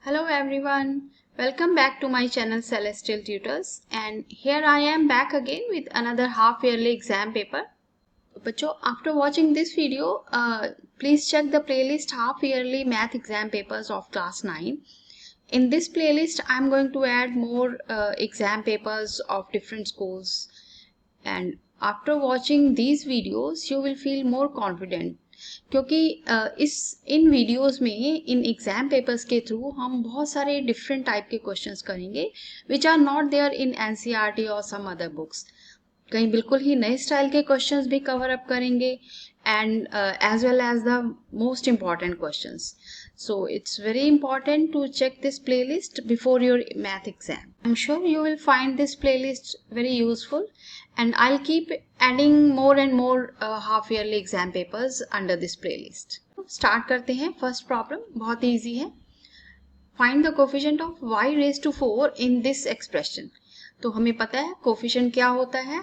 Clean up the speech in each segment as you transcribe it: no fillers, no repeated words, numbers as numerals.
Hello everyone, welcome back to my channel Celestial Tutors and here I am back again with another half yearly exam paper. बच्चों, after watching this video, please check the playlist half yearly math exam papers of class 9. In this playlist, I am going to add more exam papers of different schools, and after watching these videos, you will feel more confident. क्योंकि इन videos में इन exam papers के through हम बहुत सारे different type के questions करेंगे which are not there in NCERT और सम अदर बुक्स. कहीं बिल्कुल ही नए स्टाइल के क्वेश्चंस भी कवर अप करेंगे and as well as the most important questions. So it's very important to check this playlist before your math exam. I'm sure you will find this playlist very useful and I'll keep adding more and more half yearly exam papers under this playlist. Start करते हैं. First problem बहुत easy है. Find the coefficient of y raised to 4 in this expression. तो हमें पता है coefficient क्या होता है,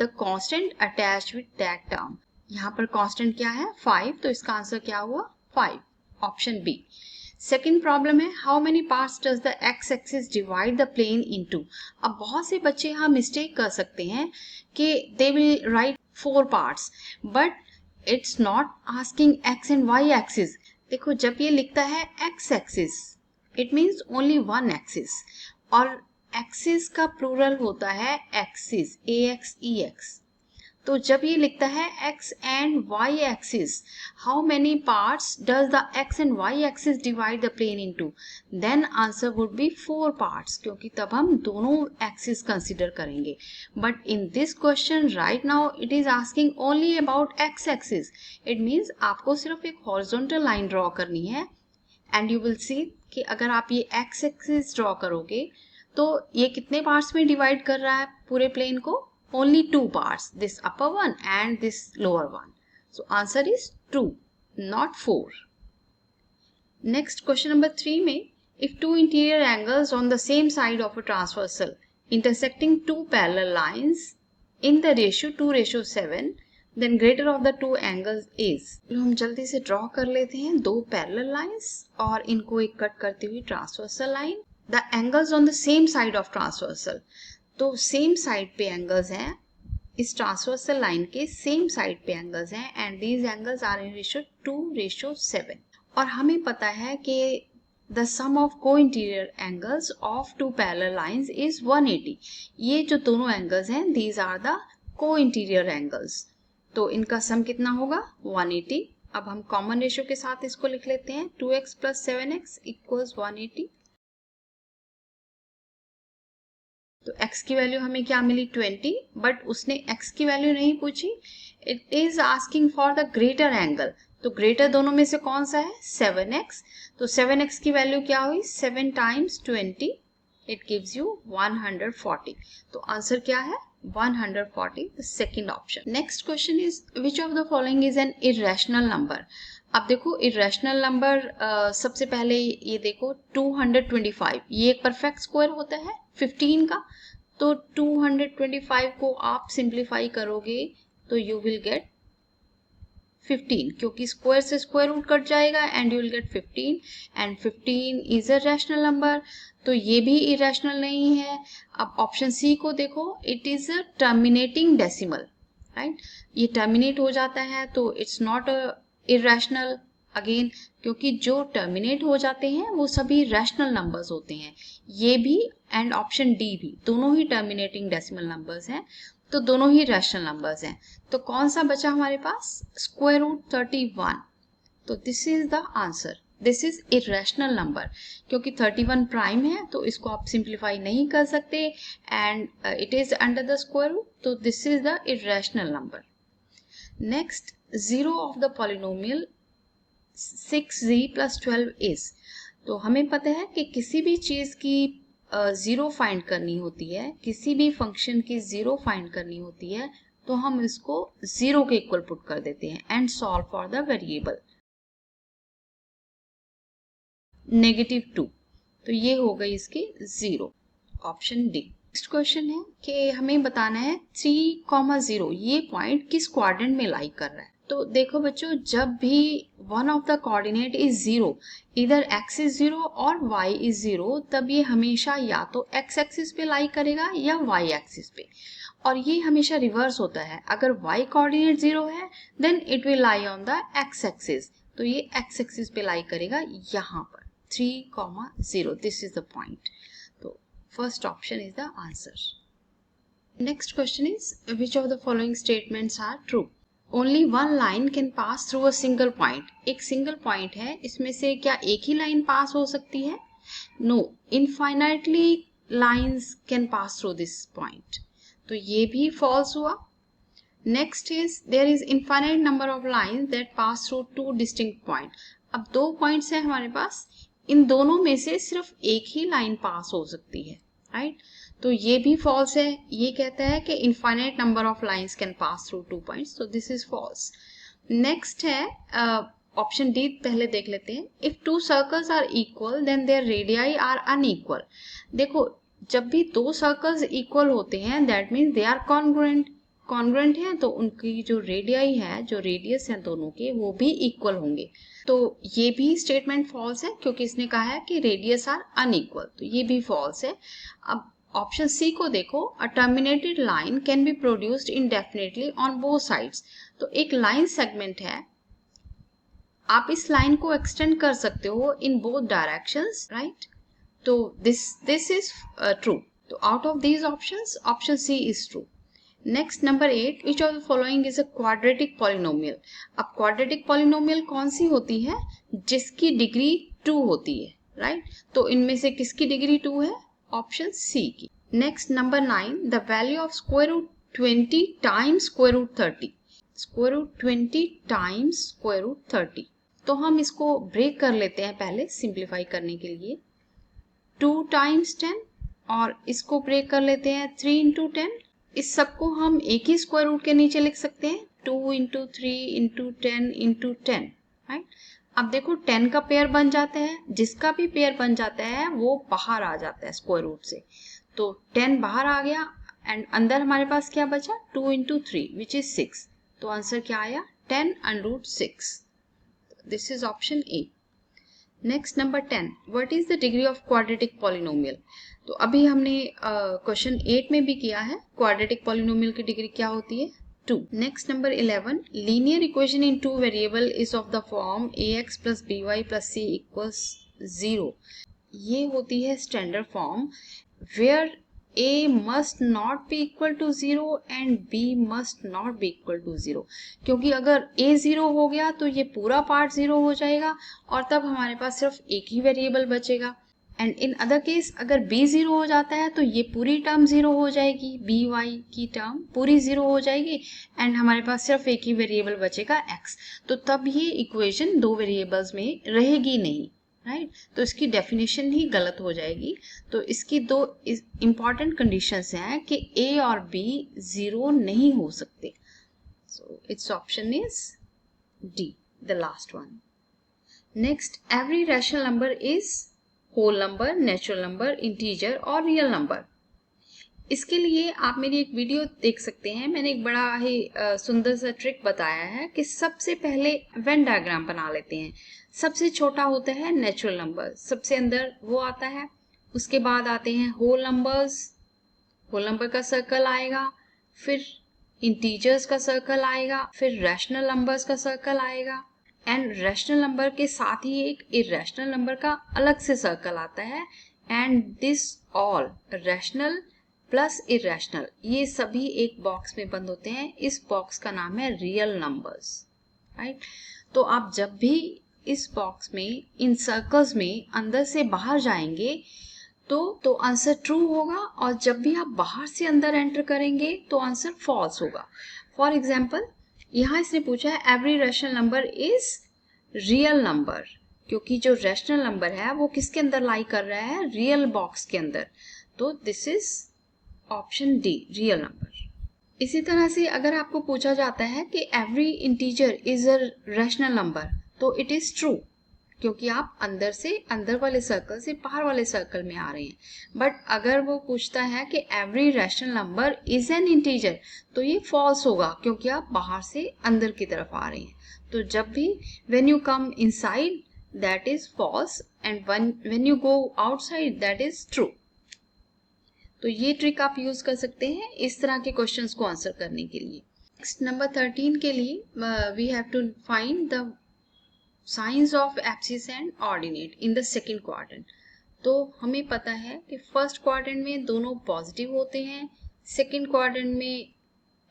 the constant attached with that term. यहाँ पर constant क्या है 5, तो इसका आंसर क्या हुआ 5. Option B. सेकेंड प्रॉब्लम है how many parts does the x axis divide the plane into. अब बहुत से बच्चे यहाँ मिस्टेक कर सकते हैं कि they will write 4 parts but it's not asking x and y axis. देखो जब ये लिखता है x axis it means only one axis और एक्सिस का प्लूरल होता है एक्सिस AXEX. तो जब ये लिखता है x and y axis how many parts does the x and y axis divide the plane into, then answer would be 4 parts क्योंकि तब हम दोनों एक्सिस कंसिडर करेंगे. But in this question right now it is asking only about x axis. It means आपको सिर्फ एक horizontal line draw करनी है एंड यू विल सी कि अगर आप ये x एक्सिस ड्रॉ करोगे तो ये कितने पार्ट्स में डिवाइड कर रहा है पूरे प्लेन को. Only 2 parts, this upper one and this lower one. So answer is 2, not 4. Next question number 3 में if two interior angles on the same side of a transversal intersecting two parallel lines in the ratio 2:7 then greater of the two angles is. हम जल्दी से draw कर लेते हैं दो parallel lines और इनको एक कट करती हुई transversal line. The angles on the same side of transversal, तो सेम साइड पे एंगल्स हैं इस ट्रांसवर्सल लाइन के सेम साइड पे एंगल्स हैं and these angles are in ratio 2:7 और हमें पता है कि the sum of co interior angles of two parallel lines is 180. ये जो दोनों एंगल्स हैं these are the co interior angles, तो इनका सम कितना होगा 180. अब हम कॉमन रेशियो के साथ इसको लिख लेते हैं 2x + 7x = 180. तो x की वैल्यू हमें क्या मिली 20 बट उसने x की वैल्यू नहीं पूछी. It is asking for the greater angle. तो ग्रेटर दोनों में से कौन सा है 7x. तो 7x की वैल्यू क्या हुई 7 × 20 इट गिव्स यू 140. तो आंसर क्या है 140, the second option. Next question is which of the following is an irrational number. अब देखो इरेशनल नंबर सबसे पहले ये देखो 225 ये एक परफेक्ट स्क्वायर होता है 15 का. तो 225 को आप सिंप्लीफाई करोगे तो यू विल गेट 15 क्योंकि स्क्वायर से स्क्वायर रूट कट जाएगा and you will gate 15 and 15 is a rational number. तो ये भी इरेशनल नहीं है. अब ऑप्शन सी को देखो it is a terminating decimal right. ये टर्मिनेट हो जाता है तो it's not a irrational again क्योंकि जो टर्मिनेट हो जाते हैं वो सभी रैशनल नंबर्स होते हैं. ये भी एंड ऑप्शन डी भी दोनों ही टर्मिनेटिंग डेसिमल नंबर्स हैं तो दोनों ही रैशनल नंबर्स हैं. तो कौन सा बचा हमारे पास √31. तो this is the answer. This is irrational number क्योंकि 31 प्राइम है तो इसको आप सिंप्लीफाई नहीं कर सकते and it is under the square root. तो this is the irrational number. Next zero of the polynomial 6z + 12 is. तो हमें पता है कि किसी भी चीज की जीरो फाइंड करनी होती है, किसी भी फंक्शन की जीरो फाइंड करनी होती है तो हम इसको जीरो के इक्वल पुट कर देते हैं and solve for the variable -2. तो ये हो गई इसकी zero, option D. Next question है कि हमें बताना है 3,0 ये पॉइंट किस क्वाड्रेंट में लाई कर रहा है. तो देखो बच्चों, जब भी one of the coordinate is zero, इधर x इज जीरो और y इज जीरो, तब ये हमेशा या तो x एक्सिस पे लाई करेगा या y एक्सिस पे, और ये हमेशा रिवर्स होता है। अगर y कोऑर्डिनेट जीरो है then it will lie on the x axis, तो ये x एक्सिस पे लाई करेगा यहाँ पर 3,0। This is the point. तो first option is the answer. Next question is which of the following statements are true. Only one line can pass through a single point. एक single point है, इसमें से क्या एक ही लाइन पास हो सकती है? No, infinitely lines can pass through this point, तो ये भी फॉल्स हुआ। Next is there is infinite number of lines that pass through two distinct point. अब दो पॉइंट्स है हमारे पास, इन दोनों में से सिर्फ एक ही लाइन पास हो सकती है, राइट? तो ये भी फॉल्स है। ये कहता है कि infinite number of lines can pass through two points, तो दिस इज फॉल्स। नेक्स्ट है ऑप्शन डी, पहले देख लेते हैं। If two circles are equal then their radii are unequal. देखो, जब भी दो सर्कल्स इक्वल होते हैं that means they are congruent. Congruent है तो उनकी जो रेडियाई है, जो रेडियस है दोनों के, वो भी इक्वल होंगे। तो ये भी स्टेटमेंट फॉल्स है क्योंकि इसने कहा है कि रेडियस आर अनइक्वल, तो ये भी फॉल्स है। अब ऑप्शन सी को देखो, a terminated line can be produced indefinitely on both sides. तो एक लाइन सेगमेंट है, आप इस लाइन को एक्सटेंड कर सकते हो इन बोथ डायरेक्शंस, राइट? तो दिस इज ट्रू। तो out of these options option C is true. Next number 8, which of the following is a quadratic polynomial. अब क्वाड्रेटिक पॉलिनोमियल कौन सी होती है? जिसकी डिग्री 2 होती है, राइट? तो इनमें से किसकी डिग्री 2 है? ऑप्शन सी की। Next number 9, the value of square root 20 times square root 30। Square root 20 times square root 30, तो हम इसको ब्रेक कर लेते हैं पहले सिंप्लीफाई करने के लिए। 2 टाइम्स 10 और इसको ब्रेक कर लेते हैं 3 इंटू 10। इस सबको हम एक ही स्क्वायर रूट के नीचे लिख सकते हैं, 2 इंटू 3 इंटू 10 इंटू 10, राइट? अब देखो 10 का पेयर बन जाता है, जिसका भी पेयर बन जाता है वो बाहर आ जाता है स्क्वायर रूट से। तो 10 बाहर आ गया एंड अंदर हमारे पास क्या बचा? 2 इंटू 3 विच इज 6। तो आंसर क्या आया? 10 under root 6। This is option A. Next number 10, what is the degree of quadratic polynomial. तो अभी हमने क्वेश्चन 8 में भी किया है, क्वाड्रेटिक पॉलिनोमियल की डिग्री क्या होती है? 2। Next number 11, linear equation in two variable is of the form ax plus by plus c equals 0। ये होती है standard form where a must not be equal to 0 and b must not be equal to 0। क्योंकि अगर a 0 हो गया तो ये पूरा पार्ट 0 हो जाएगा और तब हमारे पास सिर्फ एक ही वेरिएबल बचेगा। एंड इन अदर केस अगर b 0 हो जाता है तो ये पूरी टर्म 0 हो जाएगी, by की टर्म पूरी 0 हो जाएगी एंड हमारे पास सिर्फ एक ही वेरिएबल बचेगा x। तो तब ये इक्वेशन दो वेरिएबल्स में रहेगी नहीं, राइट? तो इसकी डेफिनेशन ही गलत हो जाएगी। तो इसकी दो इंपॉर्टेंट कंडीशंस हैं कि a और b 0 नहीं हो सकते। So it's option is D, the last one. Next, every rational number is whole number, natural number, integer और रियल नंबर। इसके लिए आप मेरी एक वीडियो देख सकते हैं, मैंने एक बड़ा ही सुंदर सा ट्रिक बताया है कि सबसे पहले वेन डायग्राम बना लेते हैं। सबसे छोटा होता है नेचुरल नंबर, सबसे अंदर वो आता है, उसके बाद आते हैं होल नंबर्स, होल नंबर का सर्कल आएगा, फिर इंटीजर्स का सर्कल आएगा, फिर रैशनल नंबर्स का सर्कल आएगा एंड रैशनल नंबर के साथ ही एक इरेशनल नंबर का अलग से सर्कल आता है and this all rational plus irrational, ये सभी एक बॉक्स में बंद होते हैं। इस बॉक्स का नाम है रियल नंबर्स, राइट? तो आप जब भी इस बॉक्स में इन सर्कल्स में अंदर से बाहर जाएंगे तो आंसर ट्रू होगा और जब भी आप बाहर से अंदर एंटर करेंगे तो आंसर फॉल्स होगा। फॉर एग्जाम्पल यहाँ इसने पूछा है every rational number is real number, क्योंकि जो रैशनल नंबर है वो किसके अंदर लाई कर रहा है? रियल बॉक्स के अंदर। तो this is option D, real number. इसी तरह से अगर आपको पूछा जाता है कि every integer is a rational number, तो इट इज ट्रू। क्योंकि आप अंदर से अंदर वाले सर्कल से बाहर वाले सर्कल में आ रहे हैं। बट अगर वो पूछता है कि every rational number is an integer, तो ये फॉल्स होगा क्योंकि आप बाहर से अंदर की तरफ आ रहे हैं। तो जब भी when you come inside that is false and when you go outside that is true. तो ये ट्रिक आप यूज कर सकते हैं इस तरह के क्वेश्चंस को आंसर करने के लिए। नेक्स्ट नंबर 13 के लिए we have to find the signs of abscissa and ordinate in the second quadrant. तो हमें पता है कि फर्स्ट क्वाड्रेंट में दोनों पॉजिटिव होते हैं, सेकेंड क्वाड्रेंट में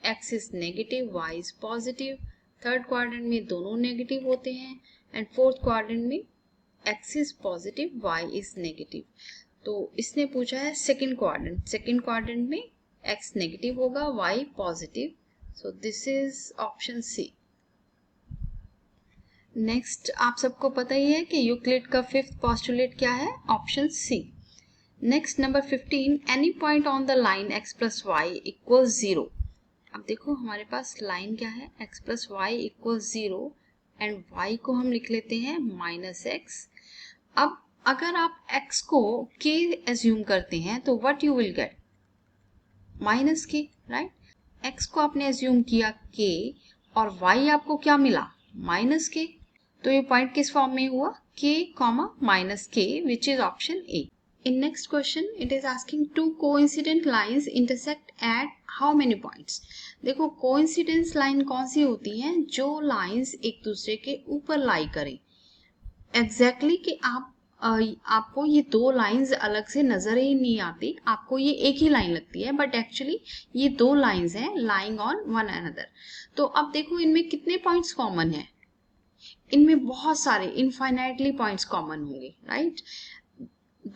x is negative, y is positive, third quadrant में दोनों नेगेटिव होते हैं एंड फोर्थ क्वाड्रेंट में x is positive, y is negative. तो इसने पूछा है सेकेंड क्वाड्रेंट में एक्स नेगेटिव होगा, y positive, so this is option C. Next आप सबको पता ही है कि यूक्लिड का फिफ्थ पोस्टुलेट क्या है, option C. Next number 15, any point on the line x plus y equal 0। अब देखो हमारे पास लाइन क्या है, x plus y equal 0 and y को हम लिख लेते हैं माइनस एक्स। अब अगर आप x को k एज्यूम करते हैं तो what you will gate, minus के, राइट। x को आपने एज्यूम किया k और y आपको क्या मिला, माइनस के। तो ये पॉइंट किस फॉर्म में हुआ, k कॉमा माइनस के, which is option A. In next question it is asking two coincident lines intersect at how many points। देखो coincidence line कौन सी होती हैं, जो lines एक दूसरे के ऊपर लाई करें। एग्जैक्टली कि आपको ये दो लाइंस अलग से नजर ही नहीं आती, आपको ये एक ही लाइन लगती है, बट एक्चुअली ये दो लाइंस हैं लाइंग ऑन वन अनदर। तो अब देखो इनमें कितने पॉइंट्स कॉमन हैं, इनमें बहुत सारे इनफाइनाइटली पॉइंट्स कॉमन होंगे, राइट।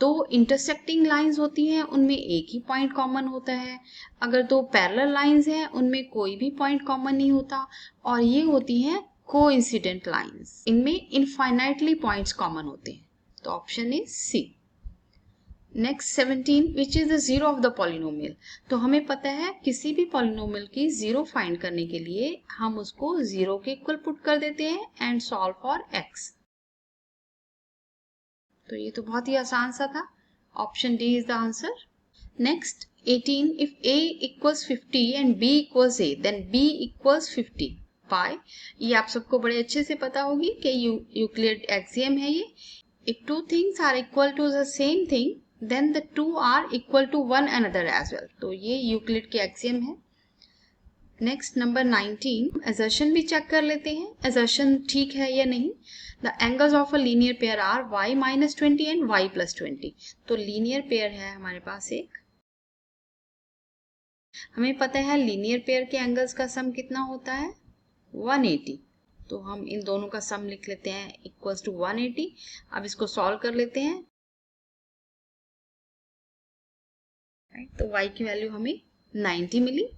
दो इंटरसेक्टिंग लाइंस होती हैं उनमें एक ही पॉइंट कॉमन होता है, अगर दो पैरेलल लाइंस हैं उनमें कोई भी पॉइंट कॉमन नहीं होता, और ये होती हैं कोइंसिडेंट लाइंस, इनमें इनफाइनाइटली पॉइंट्स कॉमन होते हैं। तो option is C. Next 17, which is the zero of the polynomial. तो हमें पता है किसी भी पॉलिनोमियल की जीरो फाइंड करने के लिए हम उसको जीरो के इक्वल पुट कर देते हैं एंड सॉल्व फॉर एक्स। तो ये तो बहुत ही आसान सा था, option D is the answer. Next 18, if a equals 50 and b equals a then b equals 50 by, ये आप सबको बड़े अच्छे से पता होगी कि यूक्लिड एक्सियम है ये। If two things are equal to the same thing then the two are equal to one another as well. तो ये यूक्लिड के एक्सियम है। नेक्स्ट नंबर 19, असर्शन भी चेक कर लेते हैं असर्शन ठीक है या नहीं। The angles of a linear pair are y minus 20 and y plus 20। तो लीनियर पेयर है हमारे पास एक, हमें पता है लीनियर पेयर के एंगल्स का सम कितना होता है 180। तो हम इन दोनों का सम लिख लेते हैं इक्वल्स टू 180। अब इसको सॉल्व कर लेते हैं, तो y की वैल्यू हमें 90 मिली।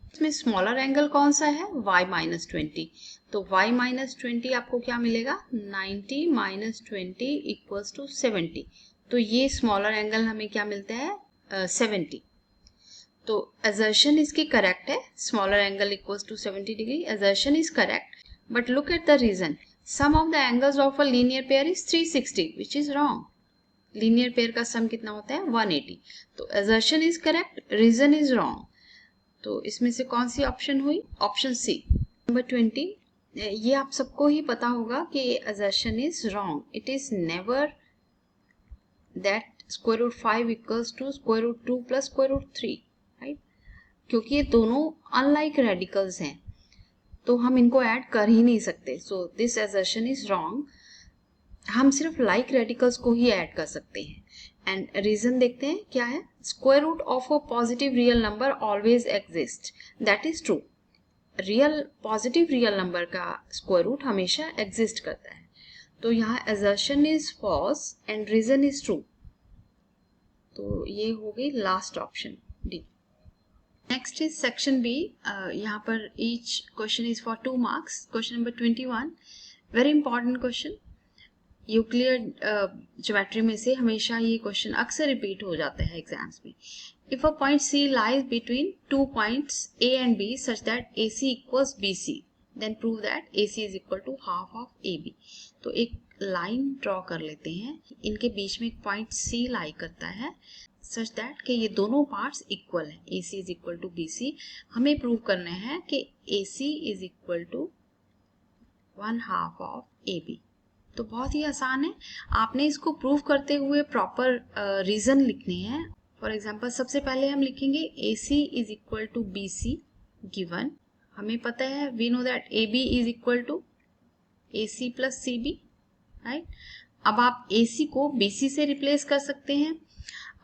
इसमें स्मॉलर एंगल कौन सा है, y माइनस 20। तो y माइनस 20 आपको क्या मिलेगा, 90 माइनस 20 इक्वल्स टू 70। तो ये स्मॉलर एंगल हमें क्या मिलता है 70। तो असर्शन इसकी करेक्ट है, smaller angle equals to 70 degree, assertion is correct. But look at the reason, sum of the angles of a linear pair is 360 which is wrong. Linear pair का sum कितना होता है 180। तो assertion is correct, reason is wrong. तो इसमें से कौन सी ऑप्शन हुई, ऑप्शन सी। नंबर 20, ये आप सबको ही पता होगा कि assertion is wrong, it is never that square root 5 equals to square root 2 plus square root 3, right. क्योंकि ये दोनों अनलाइक रेडिकल्स हैं तो हम इनको ऐड कर ही नहीं सकते, so this assertion is wrong. हम सिर्फ लाइक रेडिकल्स को ही ऐड कर सकते हैं। एंड रीजन देखते हैं क्या है, square root of a positive real number always exist, that is true. Real positive real number का स्क्वायर रूट हमेशा एग्जिस्ट करता है। तो यहाँ assertion is false and reason is true. तो ये हो गई last option D. Next is section B, यहाँ पर each question is for 2 marks. Question number 21, very important question, Euclid geometry में से हमेशा ये क्वेश्चन अक्सर रिपीट हो जाता है एग्जाम्स में। If a point C lies between 2 points A and B such that A C equals B C then prove that A C is equal to half of A B. तो एक line draw कर लेते हैं, इनके बीच में एक point C लाई करता है सच दैट कि ये दोनों पार्ट्स इक्वल है। AC is equal to BC। हमें प्रूव करना है कि AC is equal to 1/2 of AB। तो बहुत ही आसान है, आपने इसको प्रूव करते हुए प्रॉपर रीजन लिखने हैं। फॉर एग्जांपल सबसे पहले हम लिखेंगे AC is equal to BC given. हमें पता है, we know that AB is equal to AC plus CB, right. अब आप AC को BC से रिप्लेस कर सकते हैं।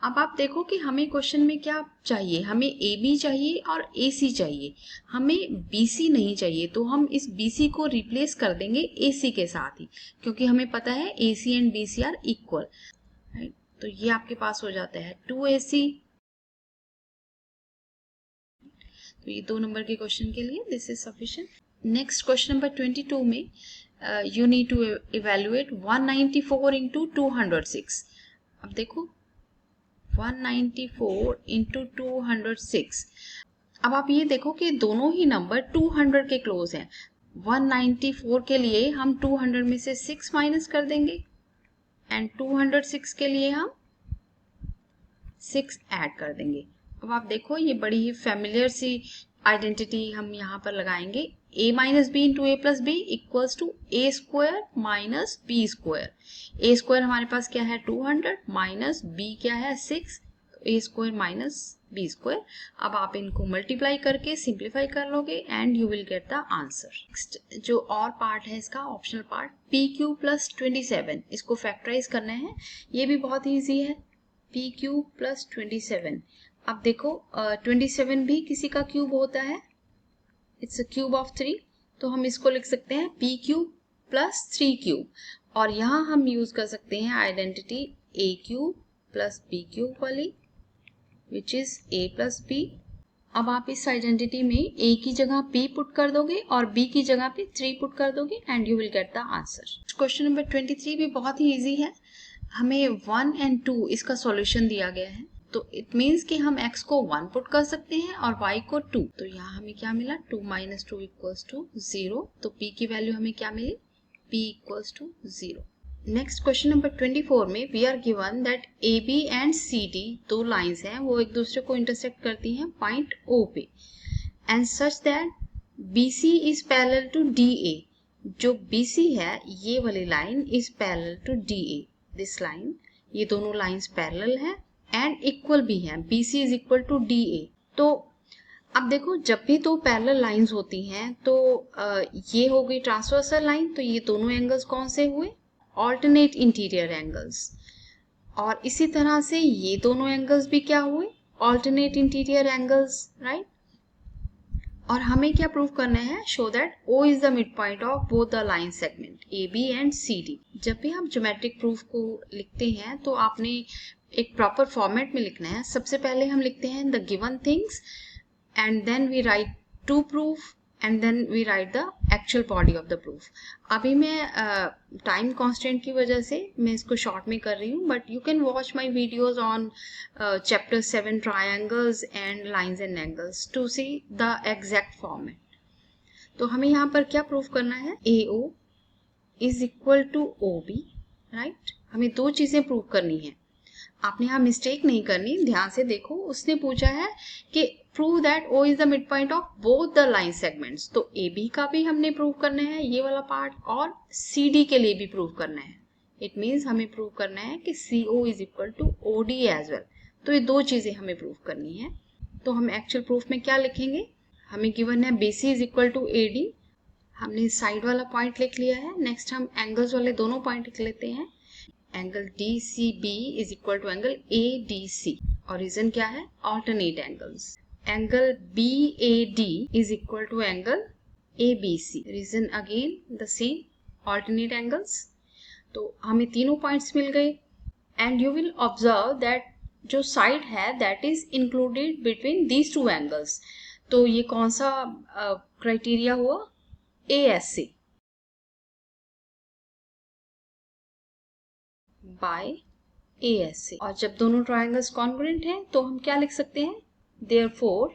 अब आप देखो कि हमें क्वेश्चन में क्या चाहिए, हमें AB चाहिए और AC चाहिए, हमें BC नहीं चाहिए। तो हम इस BC को रिप्लेस कर देंगे AC के साथ ही, क्योंकि हमें पता है AC and BC are equal, right. तो ये आपके पास हो जाता है 2AC। तो ये 2 नंबर के क्वेश्चन के लिए this is sufficient. Next question number 22 में you need to evaluate 194 into 206। अब देखो 194 into 206। अब आप ये देखो कि दोनों ही नंबर 200 के क्लोज हैं। 194 के लिए हम 200 में से 6 माइनस कर देंगे एंड 206 के लिए हम 6 ऐड कर देंगे। अब आप देखो ये बड़ी ही फेमिलियर सी आइडेंटिटी हम यहाँ पर लगाएंगे। a minus B into A plus B equals to A square minus B square. A square हमारे पास क्या है 200 माइनस बी क्या है 6, ए स्क्वायर माइनस बी स्क्वायर। अब आप इनको मल्टीप्लाई करके सिंप्लीफाई कर लोगे and you will get the answer. Next जो और पार्ट है इसका ऑप्शनल पार्ट PQ प्लस 27, इसको फैक्टराइज करना है। ये भी बहुत ईजी है, PQ प्लस 27। अब देखो 27 भी किसी का क्यूब होता है, इट्स अ क्यूब ऑफ 3। तो हम इसको लिख सकते हैं PQ प्लस 3Q। और यहाँ हम यूज कर सकते हैं आइडेंटिटी AQ प्लस BQ वाली, which is A plus B। अब आप इस आइडेंटिटी में A की जगह P पुट कर दोगे और B की जगह पे 3 पुट कर दोगे and you will get the answer. Question number 23 भी बहुत ही इजी है। हमें 1 एंड 2 इसका सॉल्यूशन दिया गया है, तो इट मीन्स कि हम x को 1 पुट कर सकते हैं और y को 2। तो यहाँ हमें क्या मिला 2 माइनस 2 इक्वल्स टू 0। तो p की वैल्यू हमें क्या मिली p equals to 0। Next question number 24 में we are given that AB and CD दो लाइंस हैं, वो एक दूसरे को इंटरसेक्ट करती हैं पॉइंट O पे and such that BC is parallel to DA। जो BC है ये वाली line is parallel to DA, this line. ये दोनों लाइंस पैरेलल हैं एंड इक्वल भी हैं, BC is equal to DA। तो अब देखो जब भी दो पैरेलल लाइंस होती हैं तो ये हो गई ट्रांसवर्सल लाइन, तो ये दोनों एंगल्स कौन से हुए ऑल्टरनेट इंटीरियर एंगल्स। और इसी तरह से ये दोनों एंगल्स भी क्या हुए ऑल्टरनेट इंटीरियर एंगल्स, राइट। और हमें क्या प्रूव करना है, show that O is the mid point of both the line segment AB and CD। जब भी हम ज्योमेट्रिक प्रूफ को लिखते हैं तो आपने एक प्रॉपर फॉर्मेट में लिखना है। सबसे पहले हम लिखते हैं the given things and then we write to proof and then we write the actual body of the proof. अभी मैं टाइम कांस्टेंट की वजह से मैं इसको शॉर्ट में कर रही हूँ, but you can watch my videos on chapter 7 triangles and lines and angles to see the exact format. तो हमें यहाँ पर क्या प्रूफ करना है, AO is equal to OB, right. हमें दो चीजें प्रूव करनी है, आपने यहाँ मिस्टेक नहीं करनी, ध्यान से देखो। उसने पूछा है कि prove that O is the mid point of both the line segments, तो AB का भी हमने प्रूव करना है ये वाला पार्ट और CD के लिए भी प्रूव करना है। इट मीन्स हमें प्रूव करना है कि CO is equal to OD as well. तो ये दो चीजें हमें प्रूव करनी है। तो हम एक्चुअल प्रूफ में क्या लिखेंगे, हमें गिवन है BC is equal to AD, हमने साइड वाला पॉइंट लिख लिया है। नेक्स्ट हम एंगल्स वाले दोनों पॉइंट लिख लेते हैं। Angle DCB is equal to angle ADC और रीजन क्या है alternate angles. Angle BAD is equal to angle ABC, reason again the same alternate angles. तो हमें तीनों पॉइंट्स मिल गए and you will observe that जो साइड है that is included between these two angles. तो ये कौन सा क्राइटेरिया हुआ, ASC बाय ASC। और जब दोनों ट्रायंगल्स कॉन्ग्रुएंट हैं तो हम क्या लिख सकते हैं, therefore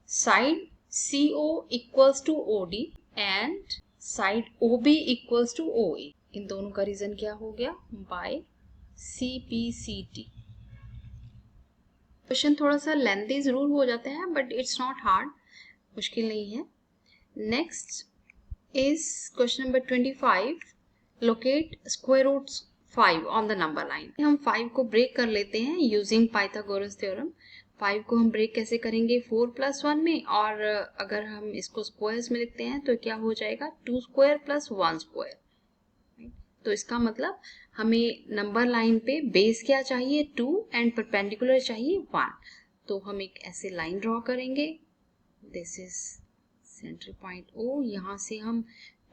side CO equals to OD and side OB equals to OA। इन दोनों का रीजन क्या हो गया, बाय CPCT। क्वेश्चन थोड़ा सा लेंथी जरूर हो जाते हैं बट इट्स नॉट हार्ड, मुश्किल नहीं है। Next is question number 25, locate square root 5 on the number line. हम 5 को ब्रेक कर लेते हैं यूजिंग पाइथागोरस थ्योरम। 5 को हम ब्रेक कैसे करेंगे, 4+1 में, और अगर हम इसको स्क्वायर्स में लिखते हैं तो क्या हो जाएगा, 2 स्क्वायर प्लस 1 स्क्वायर। तो इसका मतलब हमें नंबर लाइन पे बेस क्या चाहिए, 2, एंड परपेंडिकुलर चाहिए 1। तो हम एक ऐसे लाइन ड्रॉ करेंगे, this is centre point O। यहाँ से हम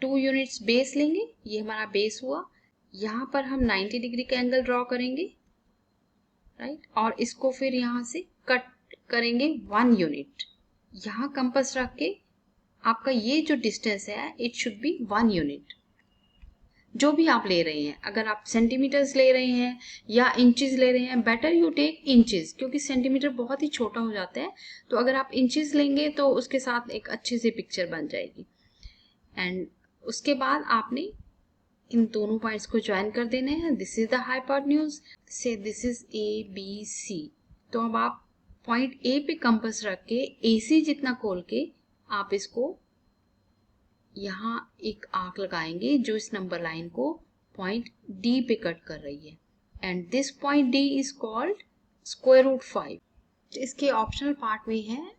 2 यूनिट्स बेस लेंगे, ये हमारा बेस हुआ। यहाँ पर हम 90 डिग्री का एंगल ड्रॉ करेंगे, राइट, और इसको फिर यहाँ से कट करेंगे 1 यूनिट। यहाँ कंपास रख के आपका ये जो डिस्टेंस है इट शुड बी 1 यूनिट। जो भी आप ले रहे हैं, अगर आप सेंटीमीटर्स ले रहे हैं या इंचेस ले रहे हैं, बेटर यू टेक इंचेस, क्योंकि सेंटीमीटर बहुत ही छोटा हो जाता है। तो अगर आप इंचेस लेंगे तो उसके साथ एक अच्छी सी पिक्चर बन जाएगी। एंड उसके बाद आपने इन दोनों पॉइंट्स को ज्वाइन कर देने हैं। दिस इज द हाइपोटेन्यूज, से दिस इज ABC। तो अब आप पॉइंट A पे कंपास रख के AC जितना खोल के आप इसको यहाँ एक आर्क लगाएंगे जो इस नंबर लाइन को पॉइंट D पे कट कर रही है, and this point D is called square root 5। इसके ऑप्शनल पार्ट में है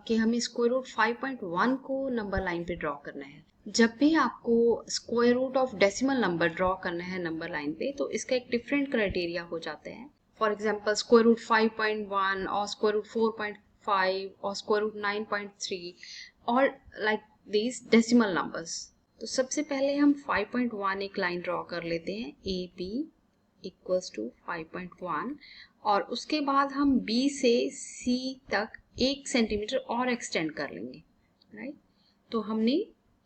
कि हमें स्क्वायर रूट 5.1 को नंबर लाइन पे ड्रॉ करना है। जब भी आपको square root of decimal number draw करना है नंबर लाइन पे, तो इसका एक डिफरेंट क्राइटेरिया हो जाते हैं। फॉर एग्जाम्पल स्क्वायर रूट 5.1 और स्क्वायर रूट 4.5 और स्क्वायर रूट 9.3 और लाइक these decimal numbers। तो सबसे पहले हम 5.1 एक लाइन ड्रॉ कर लेते हैं, AB इक्वल्स टू 5.1, और उसके बाद हम B से C तक 1 सेंटीमीटर और एक्सटेंड कर लेंगे, राइट। तो हमने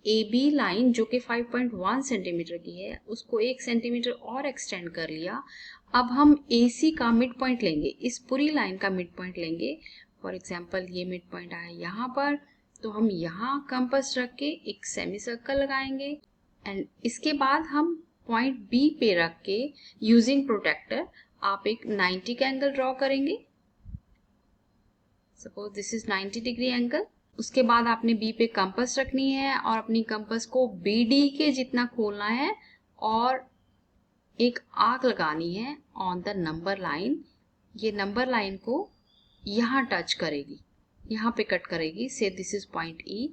AB लाइन जो कि 5.1 सेंटीमीटर की है उसको 1 सेंटीमीटर और एक्सटेंड कर लिया। अब हम AC का मिड पॉइंट लेंगे, इस पूरी लाइन का मिड पॉइंट लेंगे। फॉर एग्जाम्पल ये मिड पॉइंट आया यहाँ पर, तो हम यहाँ कंपास रख के एक सेमी सर्कल लगाएंगे, एंड इसके बाद हम पॉइंट B पे रख के यूजिंग प्रोटेक्टर आप एक 90 का एंगल ड्रॉ करेंगे। Suppose this is 90 degree angle. उसके बाद आपने B पे कंपास रखनी है और अपनी कंपास को BD के जितना खोलना है और एक आर्क लगानी है ऑन द नंबर लाइन। ये नंबर लाइन को यहाँ टच करेगी, यहाँ पे कट करेगी, से दिस इज पॉइंट E,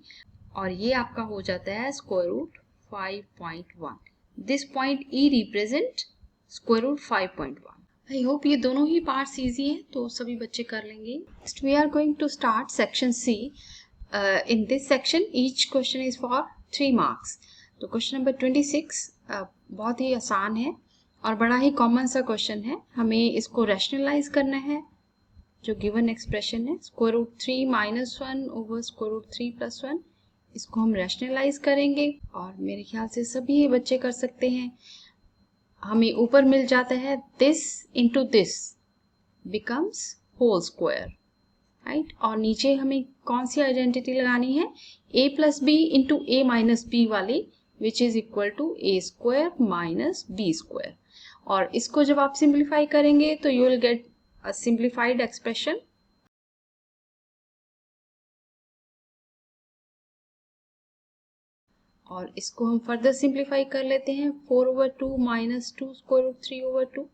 और ये आपका हो जाता है square root 5.1। This point E represent square root 5.1। I hope ये दोनों ही पार्ट्स इजी हैं, तो सभी बच्चे कर लेंगे। Next we are going to start section C। In this section each question is for 3 marks. तो क्वेश्चन नंबर 26 बहुत ही आसान है और बड़ा ही कॉमन सा क्वेश्चन है। हमें इसको रैशनलाइज करना है। जो गिवन एक्सप्रेशन है square root 3 minus 1 over square root 3 plus 1, इसको हम रैशनलाइज करेंगे और मेरे ख्याल से सभी ये बच्चे कर सकते हैं। हमें ऊपर मिल जाता है this into this becomes whole square, right, और नीचे हमें कौन सी आइडेंटिटी लगानी है, a plus B into A minus B वाली, which is equal to A square minus B square. और इसको जब आप सिंप्लीफाई करेंगे तो you will get a simplified expression, और इसको हम फर्दर सिंप्लीफाई कर लेते हैं 4/2 minus 2 square root 3/2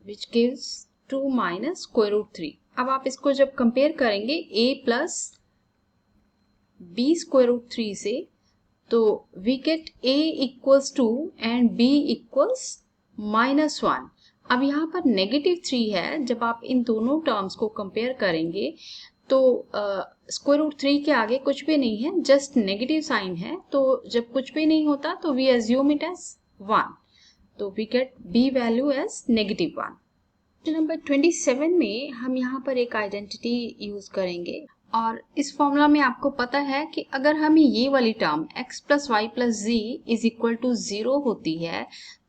which gives 2 minus square root 3। अब आप इसको जब कंपेयर करेंगे a plus B square root 3 से, तो we get a equals 2 and b equals -1। अब यहाँ पर -3 है। जब आप इन दोनों टर्म्स को कंपेयर करेंगे तो स्क्वायर रूट 3 के आगे कुछ भी नहीं है, जस्ट नेगेटिव साइन है। तो जब कुछ भी नहीं होता तो वी एज्यूम इट एज 1, तो we get b value as -1। Number 27 में हम यहाँ पर एक आइडेंटिटी यूज करेंगे, और इस फॉर्मूला में आपको पता है कि अगर हमें ये वाली term x plus Y plus Z is equal to 0 होती है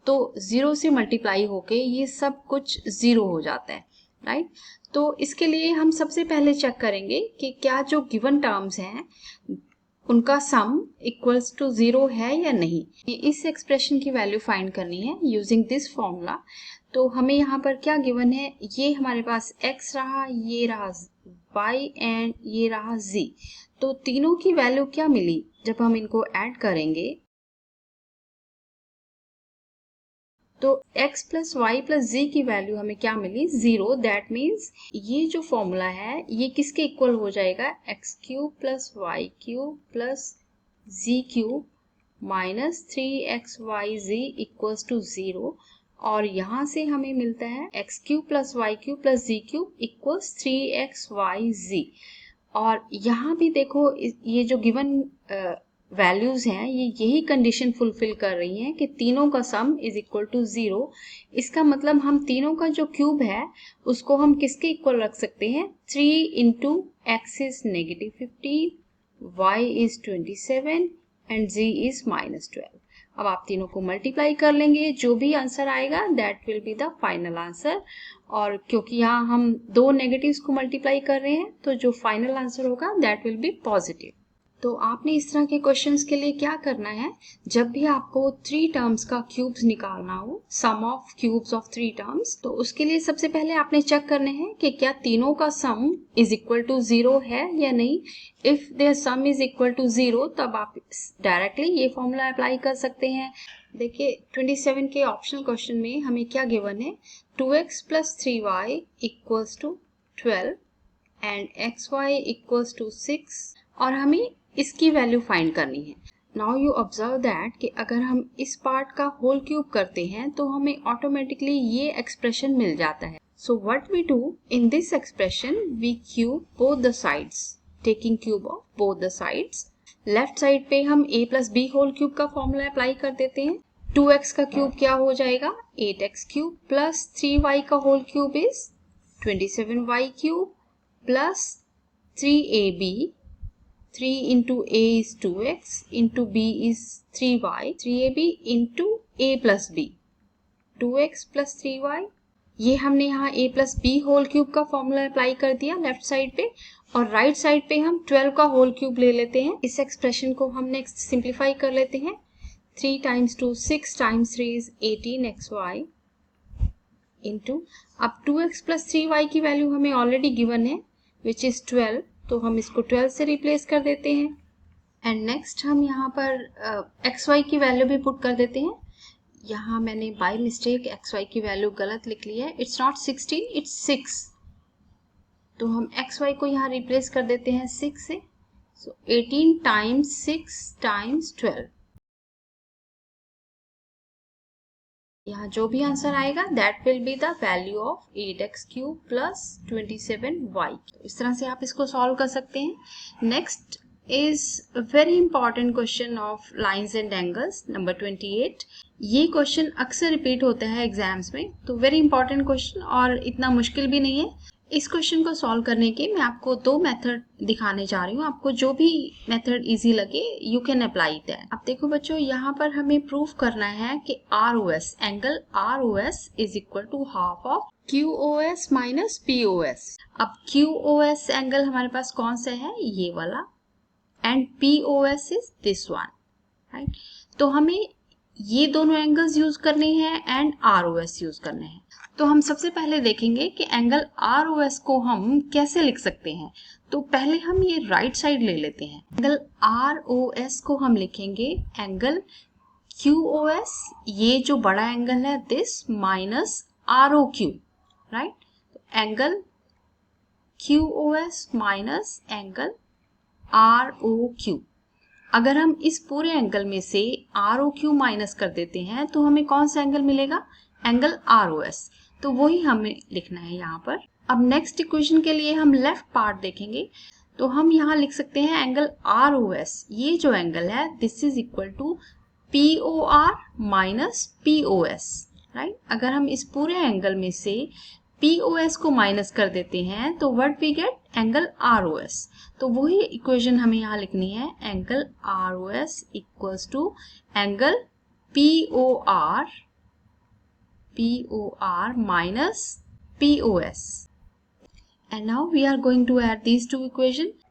तो 0 से मल्टीप्लाई होके ये सब कुछ 0 हो जाता है, राइट। तो इसके लिए हम सबसे पहले चेक करेंगे कि क्या जो गिवन टर्म्स हैं उनका सम इक्वल्स टू 0 है या नहीं। इस एक्सप्रेशन की वैल्यू फाइंड करनी है यूजिंग दिस फॉर्मूला। तो हमें यहाँ पर क्या गिवन है, ये हमारे पास x रहा, ये रहा y एंड ये रहा z। तो तीनों की वैल्यू क्या मिली जब हम इनको ऐड करेंगे, तो x प्लस वाई प्लस जी की वैल्यू हमें क्या मिली, 0। दैट मीन्स ये जो फॉर्मूला है ये किसके इक्वल हो जाएगा, X cube plus Y cube plus Z cube minus 3xyz equals to 0। और यहाँ से हमें मिलता है X cube plus Y cube plus Z cube equals 3xyz। और यहाँ भी देखो ये जो गिवन वैल्यूज हैं ये यही कंडीशन फुलफिल कर रही हैं कि तीनों का सम इज इक्वल टू 0। इसका मतलब हम तीनों का जो क्यूब है उसको हम किसके इक्वल रख सकते हैं, 3 into x is -15, y is 27 and z is -12। अब आप तीनों को मल्टीप्लाई कर लेंगे, जो भी आंसर आएगा that will be the final answer. और क्योंकि यहाँ हम दो नेगेटिव्स को मल्टीप्लाई कर रहे हैं तो जो फाइनल आंसर होगा दैट विल बी पॉजिटिव। तो आपने इस तरह के क्वेश्चंस के लिए क्या करना है, जब भी आपको 3 टर्म्स का क्यूब्स निकालना हो, सम ऑफ क्यूब्स ऑफ 3 टर्म्स, तो उसके लिए सबसे पहले आपने चेक करने हैं कि क्या तीनों का सम इज इक्वल टू 0 है या नहीं। If their sum is equal to 0 तब आप डायरेक्टली ये फॉर्मूला अप्लाई कर सकते हैं। देखिए 27 के ऑप्शनल क्वेश्चन में हमें क्या गिवन है, 2x प्लस 3y equals to 12 and xy equals to 6 और हमें इसकी वैल्यू फाइंड करनी है। नाउ यू ऑब्जर्व दैट कि अगर हम इस पार्ट का होल क्यूब करते हैं तो हमें ऑटोमेटिकली ये एक्सप्रेशन मिल जाता है। So what we do in this expression, we cube both the sides, taking cube of both the sides. Left side पे हम a plus B whole cube का फॉर्मूला अप्लाई कर देते हैं। 2x का क्यूब क्या हो जाएगा, 8x क्यूब प्लस 3y का whole cube is 27y cube plus 3ab, 3 into a is 2x into b is 3y, 3ab into a plus b, 2x plus 3y। ये हमने यहाँ a plus b whole cube का formula apply कर दिया left side पे, और right side पे हम 12 का होल क्यूब ले लेते हैं। इस एक्सप्रेशन को हम नेक्स्ट सिंप्लीफाई कर लेते हैं। 3 times 2 6 times 3 is 18xy into, अब 2x plus 3y की वैल्यू हमें ऑलरेडी गिवन है विच इज 12, तो हम इसको 12 से रिप्लेस कर देते हैं। एंड नेक्स्ट हम यहाँ पर xy की वैल्यू भी पुट कर देते हैं। यहाँ मैंने बाय मिस्टेक xy की वैल्यू गलत लिख ली है, इट्स नॉट 16 इट्स 6। तो हम xy को यहाँ रिप्लेस कर देते हैं 6 से। सो 18 टाइम्स 6 टाइम्स 12, यहाँ जो भी आंसर आएगा that will be the value of 8x cube plus 27y। इस तरह से आप इसको सॉल्व कर सकते हैं। Next is very important question of lines and angles number 28। ये क्वेश्चन अक्सर रिपीट होता है एग्जाम्स में, तो वेरी इंपॉर्टेंट क्वेश्चन और इतना मुश्किल भी नहीं है। इस क्वेश्चन को सॉल्व करने के मैं आपको दो मेथड दिखाने जा रही हूँ, आपको जो भी मेथड इजी लगे यू कैन अप्लाई दैट। अब देखो बच्चों, यहाँ पर हमें प्रूफ करना है कि ROS angle ROS is equal to half of QOS minus POS। अब QOS एंगल हमारे पास कौन सा है, ये वाला, and POS is this one, right. तो हमें ये दोनों एंगल्स यूज करने हैं एंड ROS यूज करने हैं। तो हम सबसे पहले देखेंगे कि एंगल ROS को हम कैसे लिख सकते हैं। तो पहले हम ये राइट साइड ले लेते हैं। एंगल ROS को हम लिखेंगे एंगल QOS, ये जो बड़ा एंगल है this, minus ROQ, right. Angle QOS minus angle ROQ। अगर हम इस पूरे एंगल में से ROQ माइनस कर देते हैं तो हमें कौन सा एंगल मिलेगा, एंगल ROS। तो वही हमें लिखना है यहाँ पर। अब नेक्स्ट इक्वेशन के लिए हम लेफ्ट पार्ट देखेंगे, तो हम यहाँ लिख सकते हैं एंगल ROS, ये जो एंगल है this is equal to POR minus POS, right. अगर हम इस पूरे एंगल में से POS को माइनस कर देते हैं तो what we get, angle ROS। तो वही इक्वेशन हमें यहाँ लिखनी है, angle ROS equals to angle POR minus POS. And now we are going to add these two equations.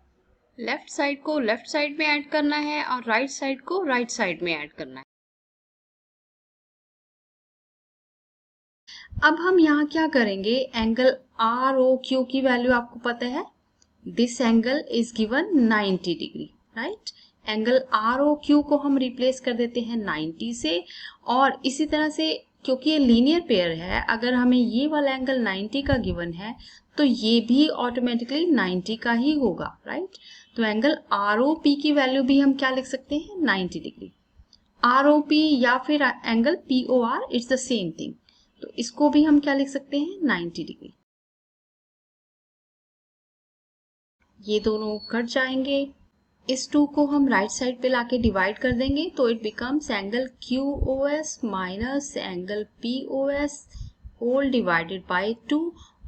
Left side को लेफ्ट साइड में ऐड करना है और राइट साइड को राइट साइड में ऐड करना है। अब हम यहाँ क्या करेंगे, एंगल आर ओ क्यू की वैल्यू आपको पता है, this angle is given 90 degree, right. Angle R O Q को हम रिप्लेस कर देते हैं 90 से, और इसी तरह से क्योंकि ये लीनियर पेयर है, अगर हमें ये वाला एंगल 90 का गिवन है तो ये भी ऑटोमेटिकली 90 का ही होगा, राइट। तो एंगल आर ओ पी की वैल्यू भी हम क्या लिख सकते हैं, 90 डिग्री। आर ओ पी या फिर angle P O R, it's the same thing, तो इसको भी हम क्या लिख सकते हैं, 90 डिग्री। ये दोनों कट जाएंगे, इस 2 को हम राइट साइड पे लाके डिवाइड कर देंगे, तो it becomes angle Q O S minus angle P O S whole divided by 2,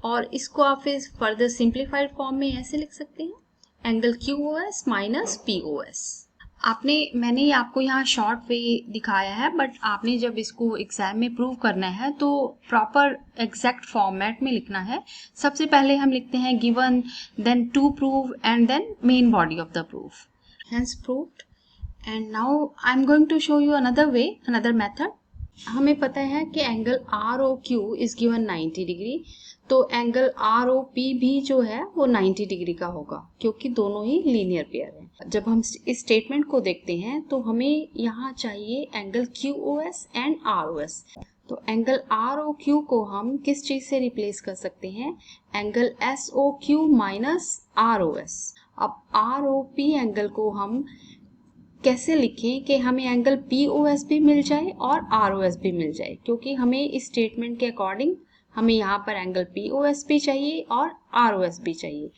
और इसको आप फिर फर्दर सिंप्लीफाइड फॉर्म में ऐसे लिख सकते हैं, angle Q O S minus P O S. मैंने आपको यहाँ शॉर्ट वे दिखाया है, बट आपने जब इसको एग्जाम में प्रूव करना है तो प्रॉपर एग्जैक्ट फॉर्मेट में लिखना है। सबसे पहले हम लिखते हैं given, then to prove, and then main body of the proof. Hence proved. And now I'm going to show you another way, another method. हमें पता है कि angle R O Q is given 90 degree, तो angle R O P भी जो है वो 90 degree का होगा, क्योंकि दोनों ही लीनियर पेयर हैं। जब हम इस स्टेटमेंट को देखते हैं तो हमें यहाँ चाहिए angle Q O S and R O S. तो एंगल आर ओ क्यू को हम किस चीज से रिप्लेस कर सकते हैं, angle S O Q minus R O S. अब आर ओ पी एंगल को हम कैसे लिखें कि हमें एंगल पी ओ एस भी मिल जाए और आर ओ एस भी मिल जाए, क्योंकि हमें इस स्टेटमेंट के अकॉर्डिंग हमें यहाँ पर एंगल पी ओ एस भी चाहिए और आर ओ एस भी चाहिए।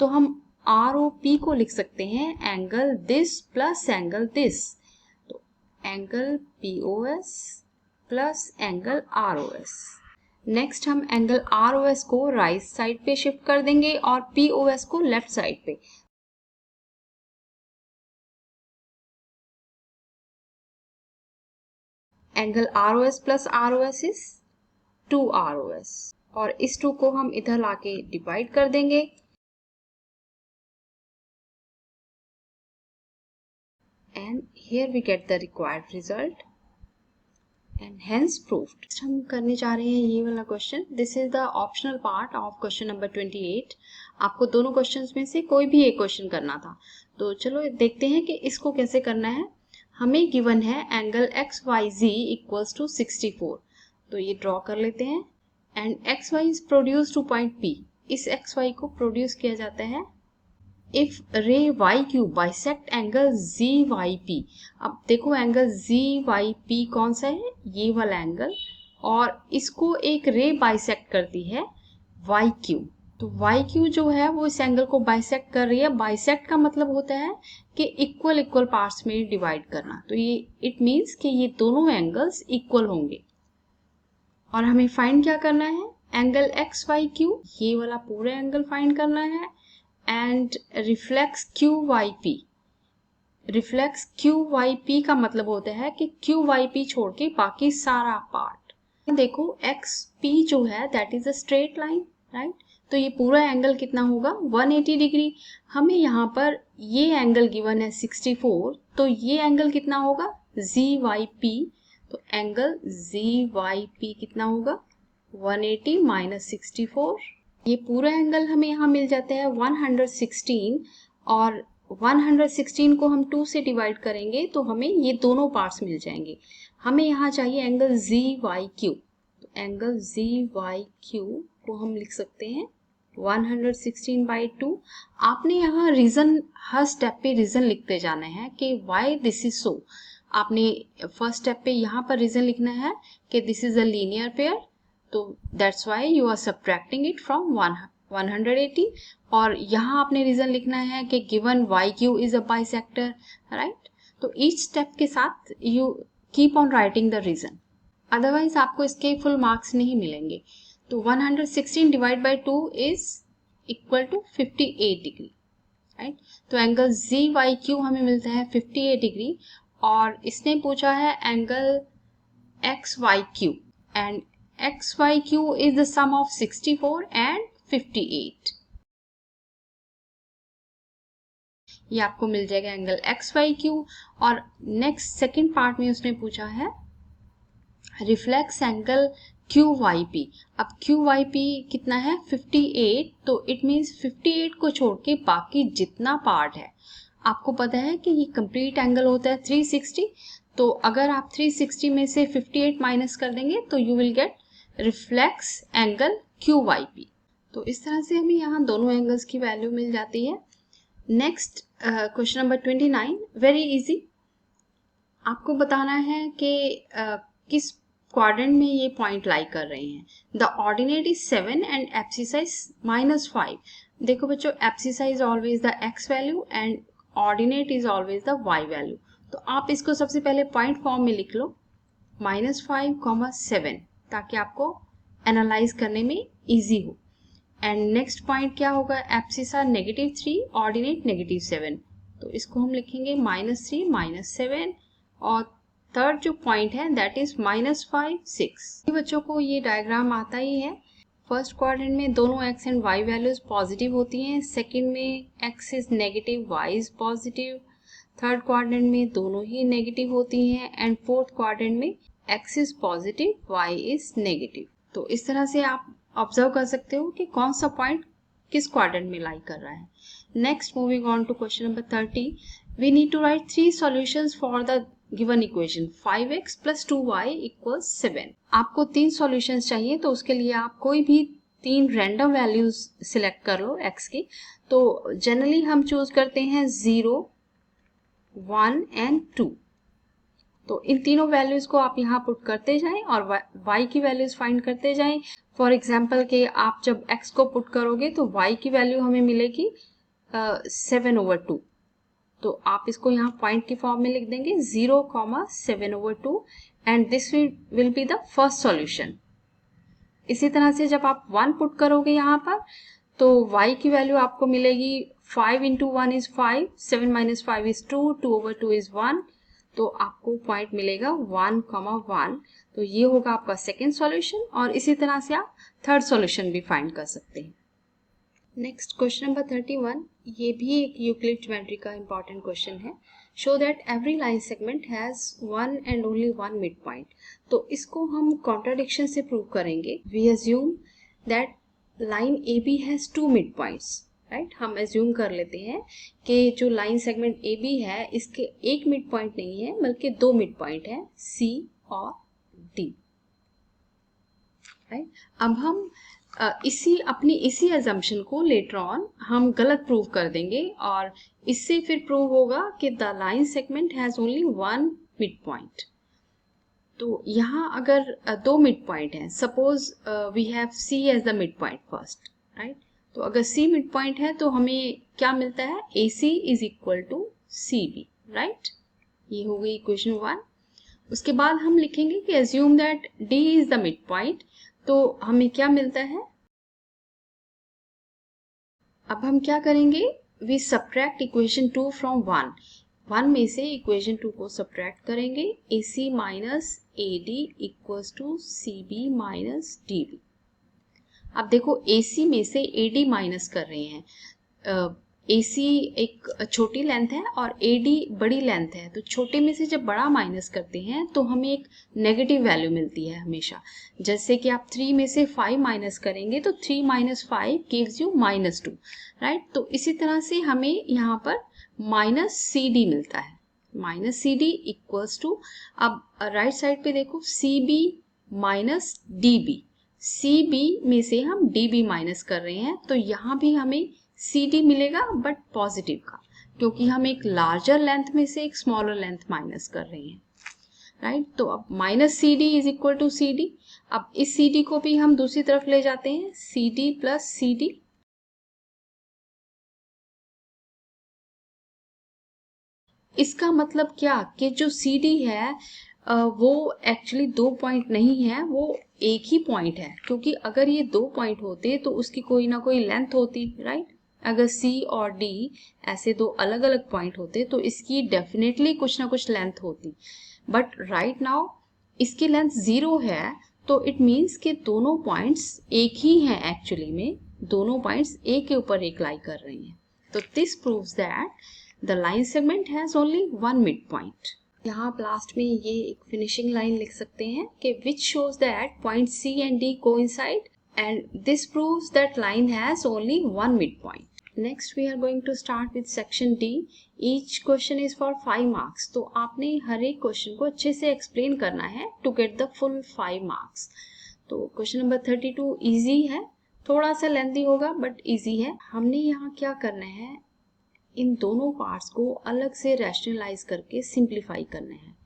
तो हम आर ओ पी को लिख सकते हैं angle this plus angle this, तो angle P O S plus angle R O S. Next हम एंगल आर ओ एस को राइट साइड पे शिफ्ट कर देंगे और पी ओ एस को लेफ्ट साइड पे। Angle R O S plus R O S is 2 R O S, और इस 2 को हम इधर लाके डिवाइड कर देंगे, and here we get the required result and hence proved. हम करने जा रहे हैं ये वाला question, this is the optional part of question number 28। आपको दोनों क्वेश्चंस में से कोई भी एक क्वेश्चन करना था, तो चलो देखते हैं कि इसको कैसे करना है। हमें गिवन है angle X Y Z equals to 64, तो ये ड्रॉ कर लेते हैं, and X Y is produce to point P. इस एक्स वाई को प्रोड्यूस किया जाता है if ray Y Q bisect angle ji Y P. अब देखो एंगल जी वाई पी कौन सा है, ये वाला एंगल, और इसको एक रे बाइसेक्ट करती है वाई क्यू। तो वाई क्यू जो है वो इस एंगल को बाइसेक्ट कर रही है। बाइसेक्ट का मतलब होता है कि इक्वल इक्वल पार्ट्स में डिवाइड करना, तो ये इट मीन्स कि ये दोनों एंगल्स इक्वल होंगे। और हमें फाइंड क्या करना है, एंगल एक्स वाई क्यू, ये वाला पूरा एंगल फाइंड करना है, and reflex Q Y P. Reflex Q Y P का मतलब होता है कि क्यू वाई पी छोड़ के बाकी सारा पार्ट। देखो एक्स पी जो है that is a straight line, right. तो ये पूरा एंगल कितना होगा, 180 डिग्री। हमें यहाँ पर ये एंगल गिवन है 64, तो ये एंगल कितना होगा, जी वाई पी। तो एंगल जी वाई पी कितना होगा, 180 माइनस 64। ये पूरा एंगल हमें यहाँ मिल जाता है 116, और 116 को हम 2 से डिवाइड करेंगे तो हमें ये दोनों पार्ट्स मिल जाएंगे। हमें यहाँ चाहिए एंगल जी वाई क्यू, तो एंगल जी वाई क्यू को हम लिख सकते हैं 116/2। आपने यहाँ रीजन, हर स्टेप पे रीजन लिखते जाना है कि वाई दिस इज सो। आपने फर्स्ट स्टेप पे यहाँ पर रीजन लिखना है कि this is a linear pair, तो that's why you are subtracting it from 180। और यहाँ आपने रीजन लिखना है कि given Y Q is a bisector, right. तो ईच स्टेप के साथ you keep on writing the reason, otherwise आपको इसके फुल मार्क्स नहीं मिलेंगे। तो 116 divide by 2 is equal to 58 degree, right. तो एंगल जी वाई क्यू हमें मिलता है 58 डिग्री, और इसने पूछा है angle X Y Q, and XYQ is the sum of 64 and 58. ये आपको मिल जाएगा एंगल XYQ। और नेक्स्ट सेकंड पार्ट में उसने पूछा है रिफ्लेक्स एंगल QYP। अब QYP कितना है 58, तो इट मीन्स 58 को छोड़ के बाकी जितना पार्ट है, आपको पता है कि ये कंप्लीट एंगल होता है 360, तो अगर आप 360 में से 58 माइनस कर देंगे तो you will gate reflex angle QYP। तो इस तरह से हमें यहाँ दोनों एंगल्स की वैल्यू मिल जाती है। Next question number 29, very easy. आपको बताना है कि किस क्वाड्रेंट में ये पॉइंट लाई कर रहे हैं। The ordinate is 7 and abscissa -5। देखो बच्चों, abscissa is always the x value and ordinate is always the y value. तो आप इसको सबसे पहले पॉइंट फॉर्म में लिख लो -5, 7, ताकि आपको एनालाइज करने में इजी हो। एंड नेक्स्ट पॉइंट क्या होगा, एब्सिसा -3, ऑर्डिनेट -7, तो इसको हम लिखेंगे -3, -7। और थर्ड जो पॉइंट है दैट इज -5, 6। बच्चों को ये डायग्राम आता ही है। फर्स्ट क्वाड्रेंट में दोनों x and y values positive होती हैं, सेकंड में x is negative, y is positive, third quadrant में दोनों ही नेगेटिव होती हैं, एंड फोर्थ क्वाड्रेंट में x is positive, y is negative. तो इस तरह से आप ऑब्जर्व कर सकते हो कि कौन सा पॉइंट किस क्वाड्रेंट में लाई कर रहा है। Next, moving on to question number 30, we need to write 3 solutions for the given equation 5x + 2y = 7। आपको 3 सॉल्यूशंस चाहिए, तो उसके लिए आप कोई भी 3 रैंडम वैल्यूज सिलेक्ट कर लो x की। तो जनरली हम चूज करते हैं 0, 1 एंड 2। तो इन तीनों वैल्यूज को आप यहाँ पुट करते जाएं और y की वैल्यूज फाइंड करते जाएं। फॉर एग्जाम्पल कि आप जब x को पुट करोगे तो y की वैल्यू हमें मिलेगी 7/2। तो आप इसको यहाँ पॉइंट की फॉर्म में लिख देंगे 0, 7/2 and this will be the first solution. इसी तरह से जब आप 1 पुट करोगे यहाँ पर तो y की वैल्यू आपको मिलेगी 5 × 1 is 5, 7 - 5 is 2, 2/2 is 1, तो आपको पॉइंट मिलेगा 1, 1। तो ये होगा आपका सेकेंड सॉल्यूशन, और इसी तरह से आप थर्ड सॉल्यूशन भी फाइंड कर सकते हैं। नेक्स्ट क्वेश्चन नंबर 31, ये भी एक यूक्लिड ज्योमेट्री का इंपॉर्टेंट क्वेश्चन है। Show that every line segment has one and only one mid point. तो इसको हम कॉन्ट्राडिक्शन से प्रूव करेंगे। We assume that line AB has 2 mid points, right. हम एज्यूम कर लेते हैं कि जो लाइन सेगमेंट AB है इसके एक मिड पॉइंट नहीं है बल्कि 2 मिड पॉइंट है, C और D, राइट। अब हम इसी अजम्पशन को लेटर ऑन हम गलत प्रूव कर देंगे, और इससे फिर प्रूव होगा कि the line segment has only 1 mid point. तो यहाँ अगर 2 मिड पॉइंट हैं, suppose we have C as the mid point first, right. तो अगर C मिड पॉइंट है तो हमें क्या मिलता है, AC = CB, राइट। ये हो गई इक्वेशन 1। उसके बाद हम लिखेंगे कि assume that D is the midpoint, तो हमें क्या मिलता है। अब हम क्या करेंगे, वी सब्ट्रैक्ट इक्वेशन 2 फ्रॉम 1 में से इक्वेशन 2 को सब्ट्रैक्ट करेंगे। AC - AD = CB - DB। अब देखो AC में से AD माइनस कर रहे हैं। AC एक छोटी लेंथ है और AD बड़ी लेंथ है, तो छोटे में से जब बड़ा माइनस करते हैं तो हमें एक नेगेटिव वैल्यू मिलती है हमेशा। जैसे कि आप 3 में से 5 माइनस करेंगे तो 3 - 5 गिव्स यू -2, राइट। तो इसी तरह से हमें यहाँ पर -CD मिलता है। -CD = अब राइट साइड पे देखो CB - DB। CB में से हम DB माइनस कर रहे हैं, तो यहाँ भी हमें CD मिलेगा बट पॉजिटिव का, क्योंकि हम एक लार्जर लेंथ में से एक स्मॉलर लेंथ माइनस कर रहे हैं, राइट। तो अब -CD = CD। अब इस CD को भी हम दूसरी तरफ ले जाते हैं, CD + CD। इसका मतलब क्या कि जो CD है वो एक्चुअली 2 पॉइंट नहीं है, वो एक ही पॉइंट है, क्योंकि अगर ये 2 पॉइंट होते तो उसकी कोई ना कोई लेंथ होती, राइट। अगर C और D ऐसे 2 अलग अलग पॉइंट होते तो इसकी डेफिनेटली कुछ ना कुछ लेंथ होती, बट राइट नाउ इसकी लेंथ 0 है, तो इट मीन्स कि दोनों पॉइंट्स एक ही हैं। एक्चुअली में दोनों पॉइंट्स एक के ऊपर एक लाई कर रही हैं। तो this proves that the line segment has only one mid point. यहाँ आप लास्ट में ये एक फिनिशिंग लाइन लिख सकते हैं कि which shows that point C and D coincide and this proves that line has only one midpoint. Next we are going to start with section D. Each question is for 5 marks. तो आपने हर एक question को अच्छे से explain करना है to get the full 5 marks. तो question number 32 easy है, थोड़ा सा लेंथी होगा बट इजी है। हमने यहाँ क्या करना है, इन दोनों पार्ट्स को अलग से रैशनलाइज करके सिंप्लीफाई करना है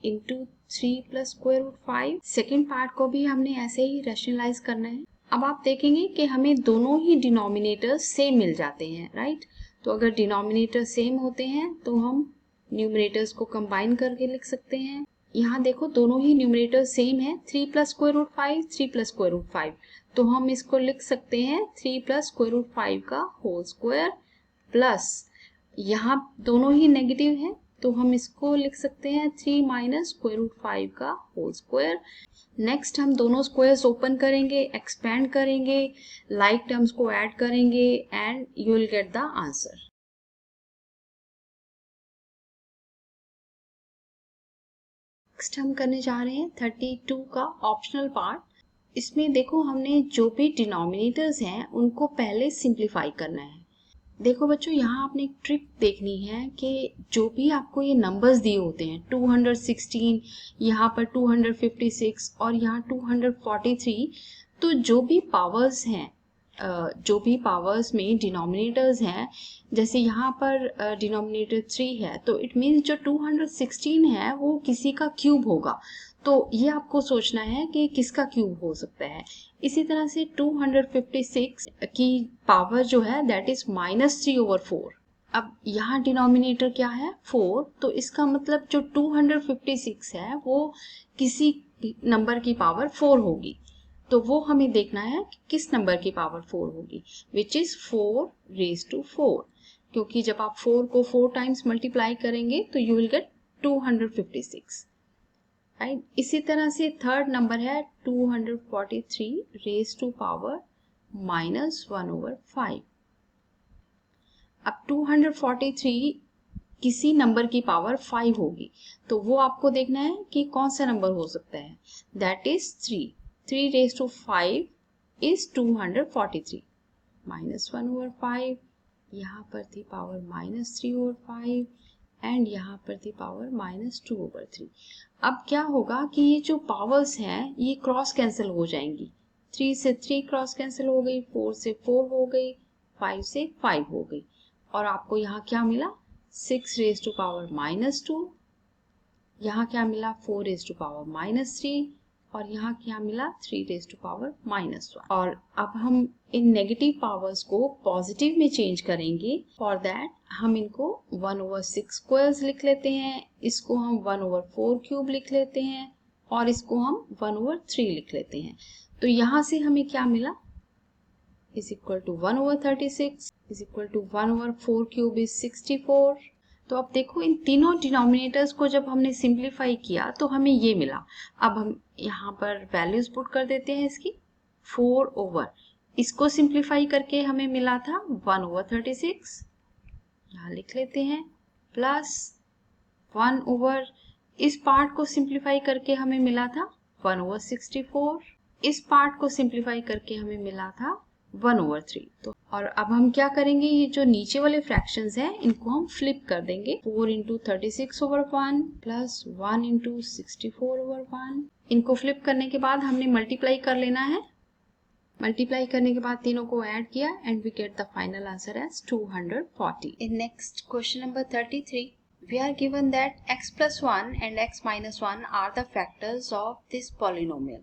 into 3 plus square root 5। Second part को भी हमने ऐसे ही रैशनलाइज करना है। अब आप देखेंगे कि हमें दोनों ही डिनोमिनेटर्स सेम मिल जाते हैं, राइट। तो अगर डिनोमिनेटर सेम होते हैं तो हम न्यूमरेटर्स को कंबाइन करके लिख सकते हैं। यहाँ देखो दोनों ही न्यूमरेटर सेम है, 3 plus square root 5, 3 plus square root 5, तो हम इसको लिख सकते हैं 3 प्लस स्क्वायर रूट 5 का होल स्क्वायर प्लस यहाँ दोनों ही नेगेटिव है तो हम इसको लिख सकते हैं 3 माइनस स्क्वायर रूट 5 का होल स्क्वायर। नेक्स्ट हम दोनों स्क्वायर्स ओपन करेंगे, एक्सपेंड करेंगे, लाइक टर्म्स को ऐड करेंगे and you will get the answer. Next हम करने जा रहे हैं 32 का ऑप्शनल पार्ट। इसमें देखो हमने जो भी डिनोमिनेटर्स हैं उनको पहले सिंप्लीफाई करना है। देखो बच्चों यहाँ आपने एक ट्रिक देखनी है कि जो भी आपको ये नंबर्स दिए होते हैं 216, यहाँ पर 256 और यहाँ 243, तो जो भी पावर्स हैं, जो भी पावर्स में डिनोमिनेटर्स हैं, जैसे यहाँ पर डिनोमिनेटर 3 है तो इट मीन्स जो 216 है वो किसी का क्यूब होगा। तो ये आपको सोचना है कि किसका क्यूब हो सकता है। इसी तरह से 256 की पावर जो है दैट इज -3/4। अब यहाँ डिनोमिनेटर क्या है 4, तो इसका मतलब जो 256 है वो किसी नंबर की पावर 4 होगी। तो वो हमें देखना है कि किस नंबर की पावर 4 होगी, विच इज 4⁴, क्योंकि जब आप 4 को 4 टाइम्स मल्टीप्लाई करेंगे तो यू विल गेट 256, राइट। इसी तरह से थर्ड नंबर है 243⁻⁻⁵। अब 243 किसी नंबर की पावर 5 होगी, तो वो आपको देखना है कि कौन सा नंबर हो सकता है, दैट इज 3⁵ इज 243 -1/5, यहाँ पर थी पावर -3/5 एंड यहाँ पर थी पावर -2/3। अब क्या होगा कि ये जो पावर्स हैं ये क्रॉस कैंसिल हो जाएंगी, 3 से 3 क्रॉस कैंसिल हो गई, 4 से 4 हो गई, 5 से 5 हो गई, और आपको यहाँ क्या मिला 6⁻², यहाँ क्या मिला 4⁻³ और यहाँ क्या मिला 3⁻⁻1। और अब हम इन नेगेटिव पावर्स को पॉजिटिव में चेंज करेंगे। फॉर दैट हम इनको 1/6 स्क्वायर्स लिख लेते हैं, इसको हम 1/4³ लिख लेते हैं और इसको हम 1/3 लिख लेते हैं। तो यहाँ से हमें क्या मिला is equal to 1/36 is equal to 1/4³ is 64। तो अब देखो इन तीनों डिनोमिनेटर्स को जब हमने सिंप्लीफाई किया तो हमें ये मिला। अब हम यहाँ पर वैल्यूज पुट कर देते हैं इसकी। 4 इसको सिंप्लीफाई करके हमें मिला था 1/36, यहाँ लिख लेते हैं, प्लस 1 इस पार्ट को सिंप्लीफाई करके हमें मिला था 1/64, इस पार्ट को सिंप्लीफाई करके हमें मिला था 1/3। तो और अब हम क्या करेंगे, ये जो नीचे वाले फ्रैक्शंस हैं इनको हम फ्लिप कर देंगे। 4 × 36/1 प्लस 1 × 64/1। इनको फ्लिप करने के बाद हमने मल्टीप्लाई कर लेना है। मल्टीप्लाई करने के बाद तीनों को ऐड किया and we get the final answer as 240। In next question number 33 we are given that x plus 1 and x minus 1 are the factors of this polynomial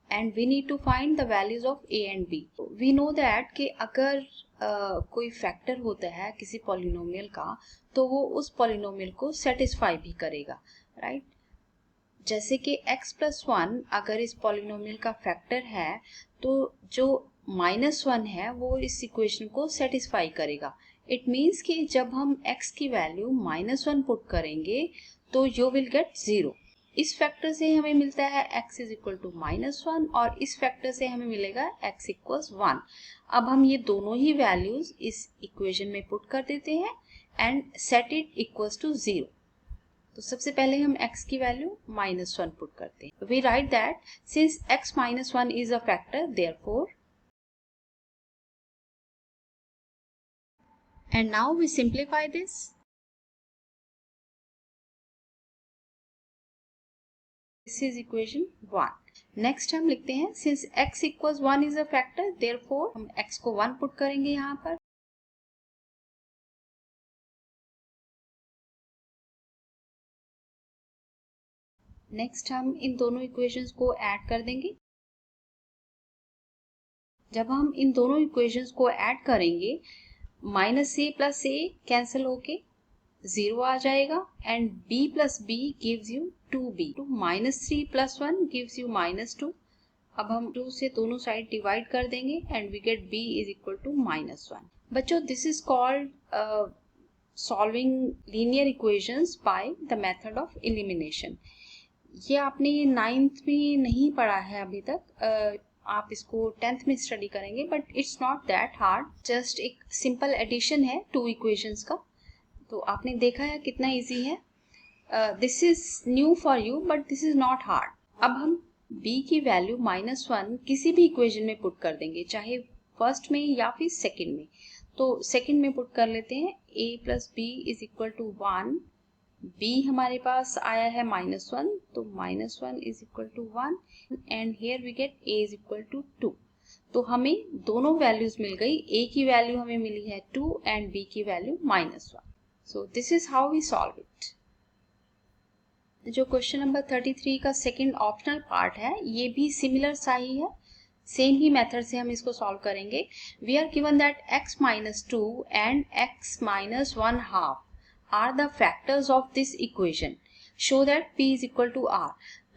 and we need to find the values of a and b. We know that कि अगर कोई factor होता है किसी polynomial का तो वो उस पॉलिनोमियल को सेटिस्फाई भी करेगा, राइट। जैसे कि x plus 1 अगर इस पॉलिनोमियल का फैक्टर है तो जो -1 है वो इस इक्वेशन को सेटिस्फाई करेगा। इट मीन्स कि जब हम x की वैल्यू -1 पुट करेंगे तो यू विल गेट 0। इस फैक्टर से हमें मिलता है x इज इक्वल टू -1 और इस फैक्टर से हमें मिलेगा x इक्वल्स 1। अब हम ये दोनों ही वैल्यूज इस इक्वेशन में पुट कर देते हैं and set it equals to 0। तो सबसे पहले हम x की वैल्यू -1 पुट करते हैं। We write that since x -1 is a factor, therefore, and now we simplify this. This is equation 1। Next हम लिखते हैं since x equals 1 is a factor, therefore हम x को 1 पुट करेंगे यहाँ पर। नेक्स्ट हम इन दोनों इक्वेशंस को ऐड कर देंगे। जब हम इन दोनों इक्वेशंस को ऐड करेंगे, -a प्लस a कैंसिल होके 0 आ जाएगा and b plus b gives you 2b। तो -3 प्लस 1 गिव्स यू -2। अब हम 2 से दोनों साइड डिवाइड कर देंगे and we get b is equal to -1। बच्चों, this is called solving linear equations by the method of elimination. ये आपने 9th में नहीं पढ़ा है अभी तक, आप इसको 10th में स्टडी करेंगे, but it's not that hard. Just एक सिंपल एडिशन है 2 इक्वेशंस का। तो आपने देखा है कितना इजी है। This is new for you but this is not hard. अब हम b की वैल्यू -1 किसी भी इक्वेशन में पुट कर देंगे, चाहे फर्स्ट में या फिर सेकंड में। तो सेकंड में पुट कर लेते हैं, a plus b is equal to 1। b हमारे पास आया है -1, तो -1 is equal to 1 and here we get a is equal to 2। तो हमें दोनों वैल्यूज मिल गई। a की वैल्यू हमें मिली है 2 एंड b की value -1। So this is how we solve it. जो क्वेश्चन नंबर 33 का सेकंड ऑप्शनल पार्ट है, ये भी सिमिलर सा ही है। सेम ही मेथड से हम इसको सॉल्व करेंगे। We are given that x -2 and x -1/2 are the factors of this equation. Show that p is equal to r.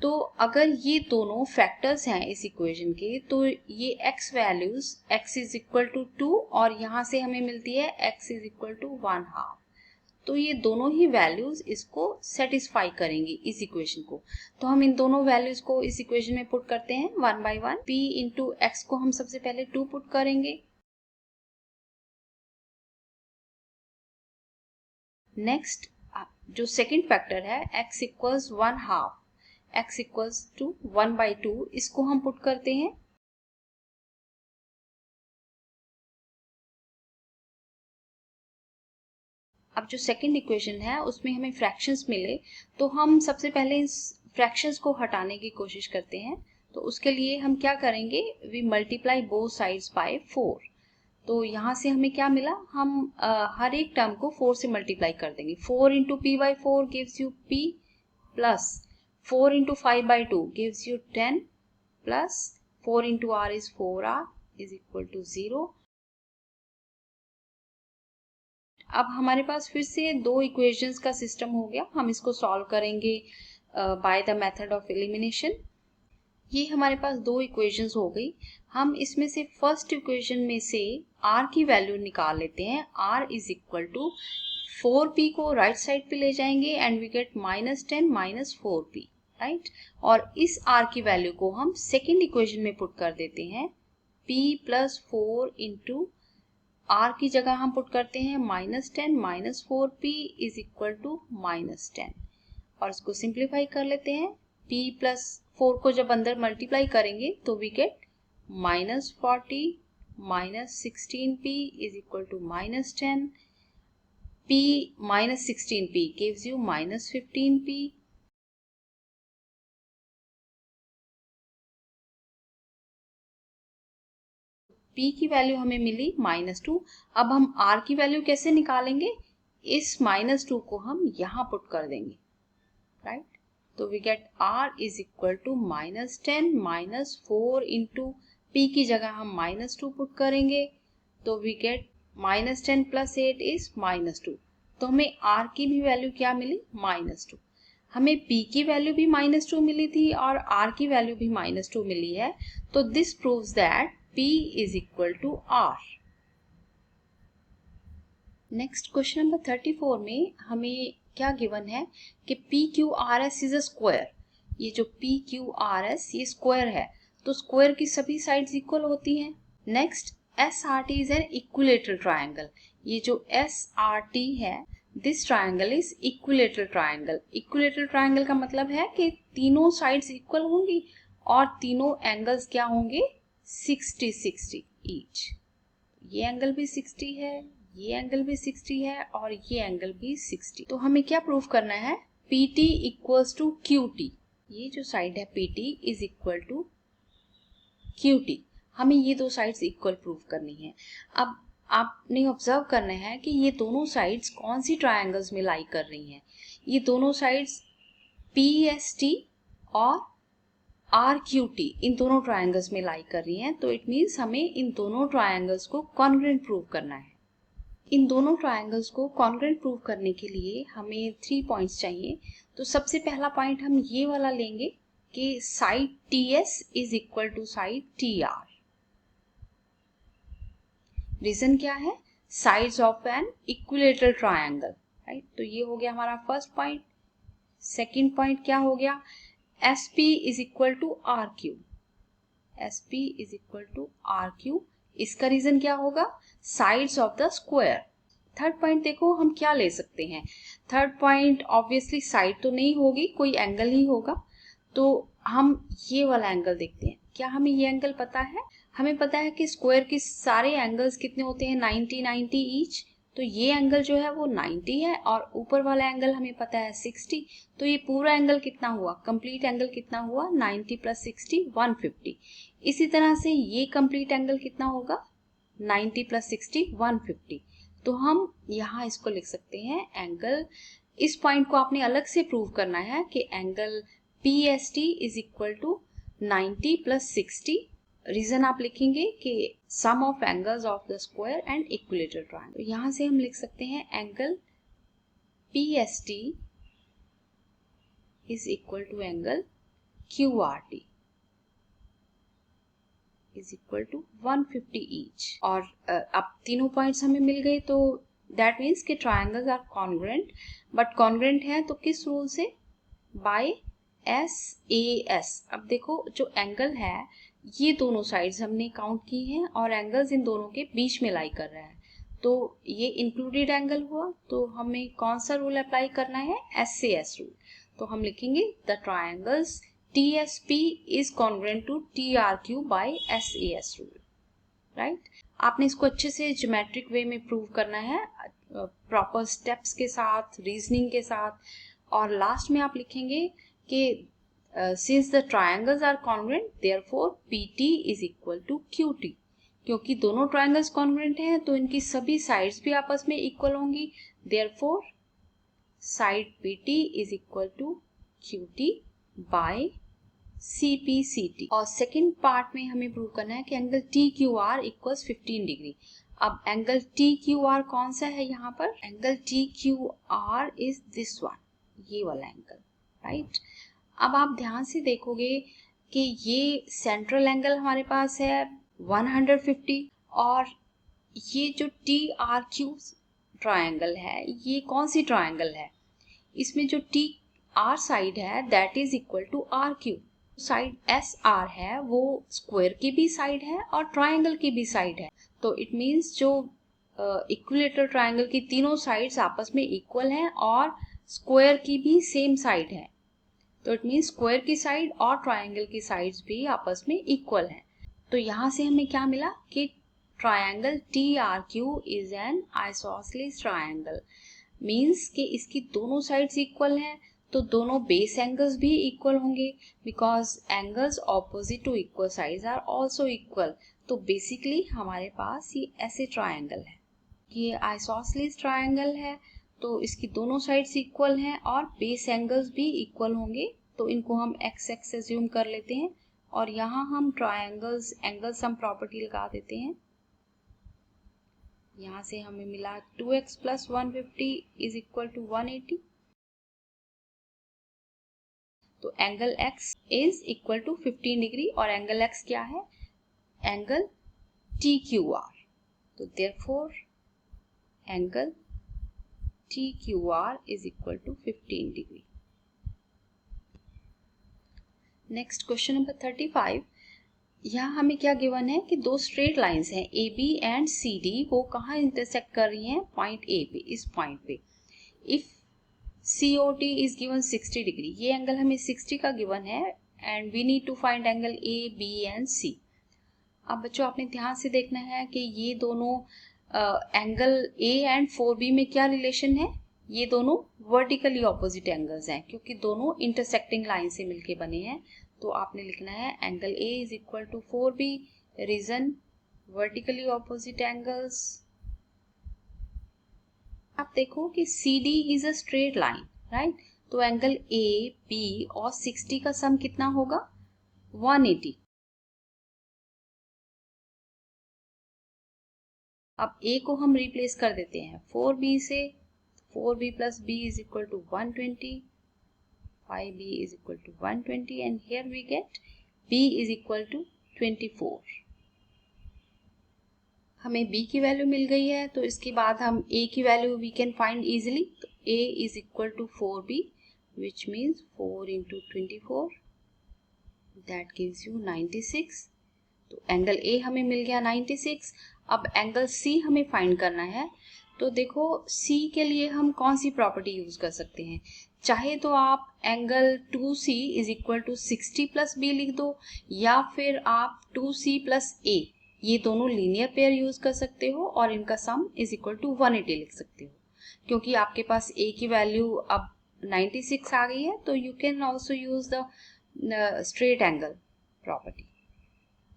तो अगर ये दोनों फैक्टर्स हैं इस इक्वेशन के, तो ये x values x is equal to 2 और यहाँ से हमें मिलती है x इज इक्वल टू 1/2। तो ये दोनों ही वैल्यूज इसको सेटिस्फाई करेंगी, इस इक्वेशन को। तो हम इन दोनों वैल्यूज को इस इक्वेशन में पुट करते हैं 1 बाय 1। p इंटू एक्स को हम सबसे पहले 2 पुट करेंगे। नेक्स्ट जो सेकंड फैक्टर है x equals 1/2, x equals to 1 by 2, इसको हम पुट करते हैं। अब जो सेकंड इक्वेशन है उसमें हमें फ्रैक्शंस मिले, तो हम सबसे पहले इस फ्रैक्शंस को हटाने की कोशिश करते हैं। तो उसके लिए हम क्या करेंगे, we multiply both sides by 4। तो यहाँ से हमें क्या मिला, हम हर एक टर्म को 4 से मल्टीप्लाई कर देंगे। 4 into p by 4 gives you p plus 4 into 5 by 2 gives you 10 plus 4 into r is 4r is equal to 0। अब हमारे पास फिर से 2 इक्वेशंस का सिस्टम हो गया। हम इसको सॉल्व करेंगे bye the method of elimination. ये हमारे पास 2 इक्वेशंस हो गई। हम इसमें से फर्स्ट इक्वेशन में से r की वैल्यू निकाल लेते हैं। r is equal to 4p को राइट साइड पे ले जाएंगे and we gate -10 - 4p, right. और इस r की वैल्यू को हम सेकेंड इक्वेशन में पुट कर देते हैं। p प्लस 4 इंटू r की जगह हम पुट करते हैं -10 - 4p इज इक्वल टू -10 और इसको सिंप्लीफाई कर लेते हैं। p प्लस 4 को जब अंदर मल्टीप्लाई करेंगे तो we get -40 - 16p is equal to -10। p - 16p gives you -15p। p की वैल्यू हमें मिली -2। अब हम r की वैल्यू कैसे निकालेंगे, इस -2 को हम यहाँ पुट कर देंगे, राइट। तो we get r is equal to -10 - 4 into p की जगह हम -2 पुट करेंगे, तो वी गेट -10 प्लस 8 इज -2। तो हमें r की भी वैल्यू क्या मिली, -2। हमें p की वैल्यू भी -2 मिली थी और r की वैल्यू भी -2 मिली है। तो this proves that p is equal to r। Next question number 34 में हमें क्या गिवन है कि PQRS इज अ स्क्वायर। ये जो PQRS ये स्क्वायर है, तो स्क्वायर की सभी साइड्स इक्वल होती हैं। Next SRT is an equilateral triangle. ये जो SRT है, this triangle is equilateral triangle. Equilateral triangle का मतलब है कि तीनों साइड्स इक्वल होंगी और तीनों एंगल्स क्या होंगे, 60-60 ईच। ये एंगल भी 60 है, ये एंगल भी 60 है और ये एंगल भी 60। तो हमें क्या प्रूव करना है, PT इक्वल्स टू QT। ये जो साइड है PT is equal to QT। हमें ये दो साइड्स इक्वल प्रूव करनी है। अब आपने ऑब्जर्व करना है कि ये दोनों साइड्स कौन सी ट्रायंगल्स में लाई कर रही हैं। ये दोनों साइड्स PST और RQT इन दोनों ट्रायंगल्स में लाई कर रही हैं। तो इट मीन्स हमें इन दोनों ट्रायंगल्स को कॉन्ग्रुएंट प्रूव करना है। इन दोनों ट्रायंगल्स को कॉन्ग्रुएंट प्रूव करने के लिए हमें 3 पॉइंट्स चाहिए। तो सबसे पहला पॉइंट हम ये वाला लेंगे कि side TS is equal to side TR। Reason क्या है, sides of an equilateral triangle, right. तो ये हो गया हमारा फर्स्ट पॉइंट। सेकंड पॉइंट क्या हो गया, SP is equal to RQ। SP is equal to RQ, इसका रीजन क्या होगा, sides of the square. Third point देखो हम क्या ले सकते हैं। थर्ड पॉइंट ऑब्वियसली साइड तो नहीं होगी, कोई एंगल ही होगा। तो हम ये वाला एंगल देखते हैं। क्या हमें ये एंगल पता है, हमें पता है कि स्क्वायर के सारे एंगल्स कितने होते हैं, 90-90 ईच। तो ये एंगल जो है वो 90 है और ऊपर वाला एंगल हमें पता है 60। तो ये पूरा एंगल कितना हुआ, कंप्लीट एंगल कितना हुआ, 90 + 60 150। इसी तरह से ये कंप्लीट एंगल कितना होगा, 90 + 60 150। तो हम यहाँ इसको लिख सकते हैं एंगल, इस पॉइंट को आपने अलग से प्रूव करना है कि angle PST is equal to 90 + 60। Reason आप लिखेंगे कि sum of angles of the square and equilateral triangle. तो यहां से हम लिख सकते हैं angle PST is equal to angle QRT is equal to 150 each. और अब तीनों पॉइंट्स हमें मिल गए, तो दैट मीन्स कि triangles are congruent. But congruent है तो किस रूल से, बाय SAS। अब देखो जो एंगल है ये दोनों साइड्स हमने काउंट की हैं और एंगल्स इन दोनों के बीच में लाई कर रहा है, तो ये इंक्लूडेड एंगल हुआ। तो हमें कौन सा रूल अप्लाई करना है, SAS रूल। तो हम लिखेंगे the triangles TSP is congruent to TRQ by SAS rule, right. आपने इसको अच्छे से ज्योमेट्रिक वे में प्रूव करना है, प्रॉपर स्टेप्स के साथ, रीजनिंग के साथ। और लास्ट में आप लिखेंगे कि since the triangles are congruent therefore PT is equal to QT। क्योंकि दोनों ट्रायंगल्स कॉन्ग्रुएंट हैं तो इनकी सभी साइड्स भी आपस में इक्वल होंगी, therefore side PT is equal to QT by CPCT। और सेकंड पार्ट में हमें प्रूव करना है कि एंगल TQR इक्वल्स 15 डिग्री। अब एंगल TQR कौन सा है, यहाँ पर angle TQR is this one, ये वाला एंगल, राइट। अब आप ध्यान से देखोगे कि ये सेंट्रल एंगल हमारे पास है 150 और ये जो TRQ ट्रायंगल है ये कौन सी ट्रायंगल है, इसमें जो TR साइड है that is equal to RQ। Side SR है वो स्क्वायर की भी साइड है और ट्रायंगल की भी साइड है। तो इट मीन्स जो इक्विलेटरल ट्रायंगल की तीनों साइड्स आपस में इक्वल हैं और स्क्वायर की भी सेम साइड है। तो इट मीन्स स्क्वायर की साइड और ट्रायंगल की साइड्स भी आपस में इक्वल हैं। तो यहाँ से हमें क्या मिला कि triangle TRQ is an isosceles triangle. Means कि इसकी दोनों साइड्स इक्वल हैं तो दोनों बेस एंगल्स भी इक्वल होंगे, because angles opposite to equal sides are also equal. तो बेसिकली हमारे पास ये ऐसे ट्रायंगल है, ये आइसोसेलेस ट्रायंगल है, तो इसकी दोनों साइड्स इक्वल हैं और बेस एंगल्स भी इक्वल होंगे। तो इनको हम XX एज्यूम कर लेते हैं और यहाँ हम ट्रायंगल्स एंगल सम प्रॉपर्टी लगा देते हैं। यहाँ से हमें मिला 2x + 150 इज इक्वल टू 180। तो angle x is equal to 15 degree और एंगल x क्या है, एंगल TQR। तो therefore angle TQR is equal to 15 degree. Next question number 35. यहाँ हमें क्या गिवन है कि दो स्ट्रेट लाइंस हैं A B and C D, वो कहाँ इंटरसेक्ट कर रही हैं? पॉइंट ए पे, इस पॉइंट पे। If COT is given 60 degree, ये एंगल हमें 60 का गिवन है and we need to find angle A, B and C। अब बच्चों आपने ध्यान से देखना है कि ये दोनों एंगल A एंड 4B में क्या रिलेशन है? ये दोनों वर्टिकली ऑपोजिट एंगल्स हैं क्योंकि दोनों इंटरसेक्टिंग लाइन से मिलके बने हैं। तो आपने लिखना है angle A is equal to 4B, reason vertically opposite angles. आप देखो कि CD is a straight line, right? तो एंगल A, B और 60 का सम कितना होगा? 180। अब A को हम रिप्लेस कर देते हैं 4B से, 4B plus B is equal to 120, 5B is equal to 120 and here we get B is equal to 24। हमें B की वैल्यू मिल गई है तो इसके बाद हम A की value we can find easily। तो A is equal to 4B which means 4 into 24 that gives you 96। तो एंगल A हमें मिल गया 96। अब एंगल C हमें फाइंड करना है। तो देखो C के लिए हम कौन सी प्रॉपर्टी यूज कर सकते हैं? चाहे तो आप angle 2C is equal to 60 plus B लिख दो, या फिर आप 2C प्लस A, ये दोनों लीनियर पेयर यूज कर सकते हो और इनका सम इज इक्वल टू 180 लिख सकते हो। क्योंकि आपके पास A की वैल्यू अब 96 आ गई है तो you can also use the straight angle property.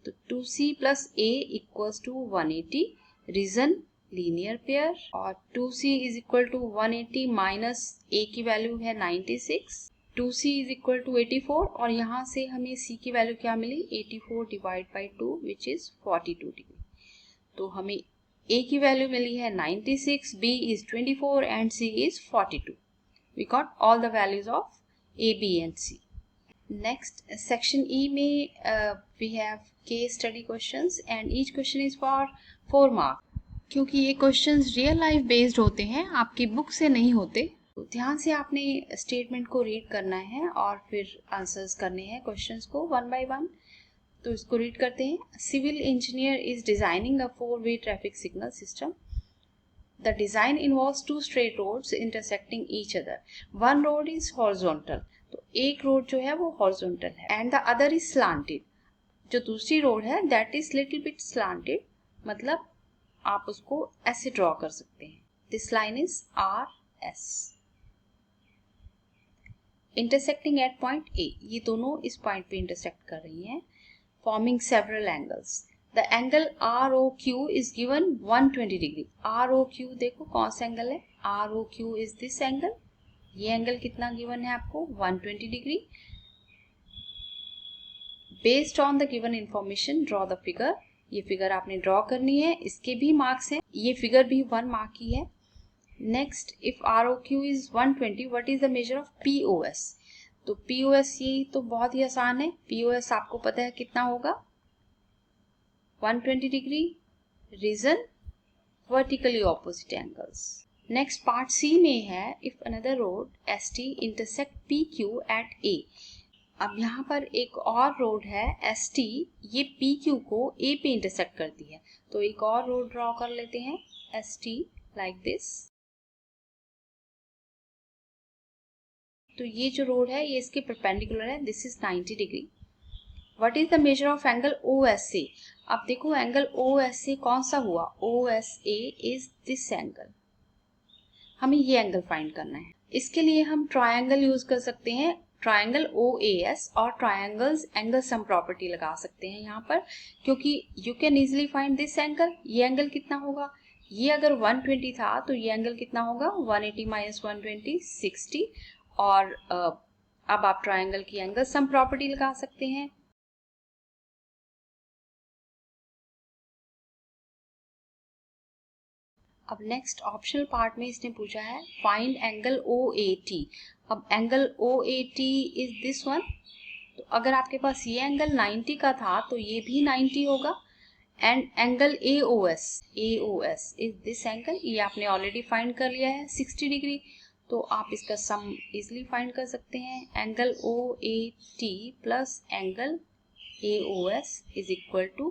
तो 2C plus A equals to 180, reason linear pair, और 2C is equal to 180 minus A की वैल्यू है 96, 2C इज इक्वल टू 84 और यहाँ से हमें C की वैल्यू क्या मिली? 84 divide by 2 which is 42 degree. तो हमें A की वैल्यू मिली है 96, B is 24 and C is 42। We got all the values of A, B and C। Next, section E में we have case study questions and each question is for 4 marks। क्योंकि ये questions real life based होते हैं, आपकी book से नहीं होते। तो ध्यान से आपने स्टेटमेंट को रीड करना है और फिर आंसर्स करने हैं क्वेश्चंस को वन बाय वन। तो इसको रीड करते हैं। Civil engineer is designing a 4-way traffic signal system. The design involves two straight roads intersecting each other. One road is horizontal, तो एक रोड जो है वो हॉरिजॉन्टल है, and the other is slanted. जो दूसरी रोड है that is little bit slanted, मतलब आप उसको ऐसे ड्रॉ कर सकते हैं। This line is RS। Intersecting at point A, ये दोनों इस पॉइंट पे इंटरसेक्ट कर रही हैं, forming several angles. The angle ROQ is given 120 degree. ROQ देखो कौन सा एंगल है? ROQ is this angle. ये एंगल कितना गिवन है आपको? 120 degree. Based on the given information draw the figure. ये फिगर आपने ड्रॉ करनी है, इसके भी मार्क्स हैं, ये फिगर भी 1 मार्क की है। Next, if ROQ is 120, what is the measure of POS? तो POS ये तो बहुत ही आसान है। POS आपको पता है कितना होगा? 120 degree, reason vertically opposite angles. Next part C में है, if another road ST intersect PQ at A। अब यहाँ पर एक और रोड है ST, ये PQ को A पे इंटरसेक्ट करती है। तो एक और रोड ड्रॉ कर लेते हैं ST लाइक दिस। तो ये जो रोड है ये इसके परपेंडिकुलर है, this is 90 degree. What is the measure of angle OSA? अब देखो एंगल OSA कौन सा हुआ? OSA is this angle. हमें ये एंगल फाइंड करना है। इसके लिए हम ट्रायंगल यूज कर सकते हैं, ट्रायंगल OAS, और ट्रायंगल्स एंगल सम प्रॉपर्टी लगा सकते हैं यहाँ पर, क्योंकि you can easily find this angle. ये एंगल कितना होगा? ये अगर 120 था तो ये एंगल कितना होगा? 180 माइनस 120 60। और अब आप ट्रायंगल की एंगल सम प्रॉपर्टी लगा सकते हैं। अब नेक्स्ट ऑप्शनल पार्ट में इसने पूछा है फाइंड एंगल OAT। अब angle OAT is this one. तो अगर आपके पास ये एंगल 90 का था तो ये भी 90 होगा। And angle AOS is this angle, ये आपने ऑलरेडी फाइंड कर लिया है 60 डिग्री। तो आप इसका सम इजिली फाइंड कर सकते हैं। Angle OAT plus angle AOS is equal to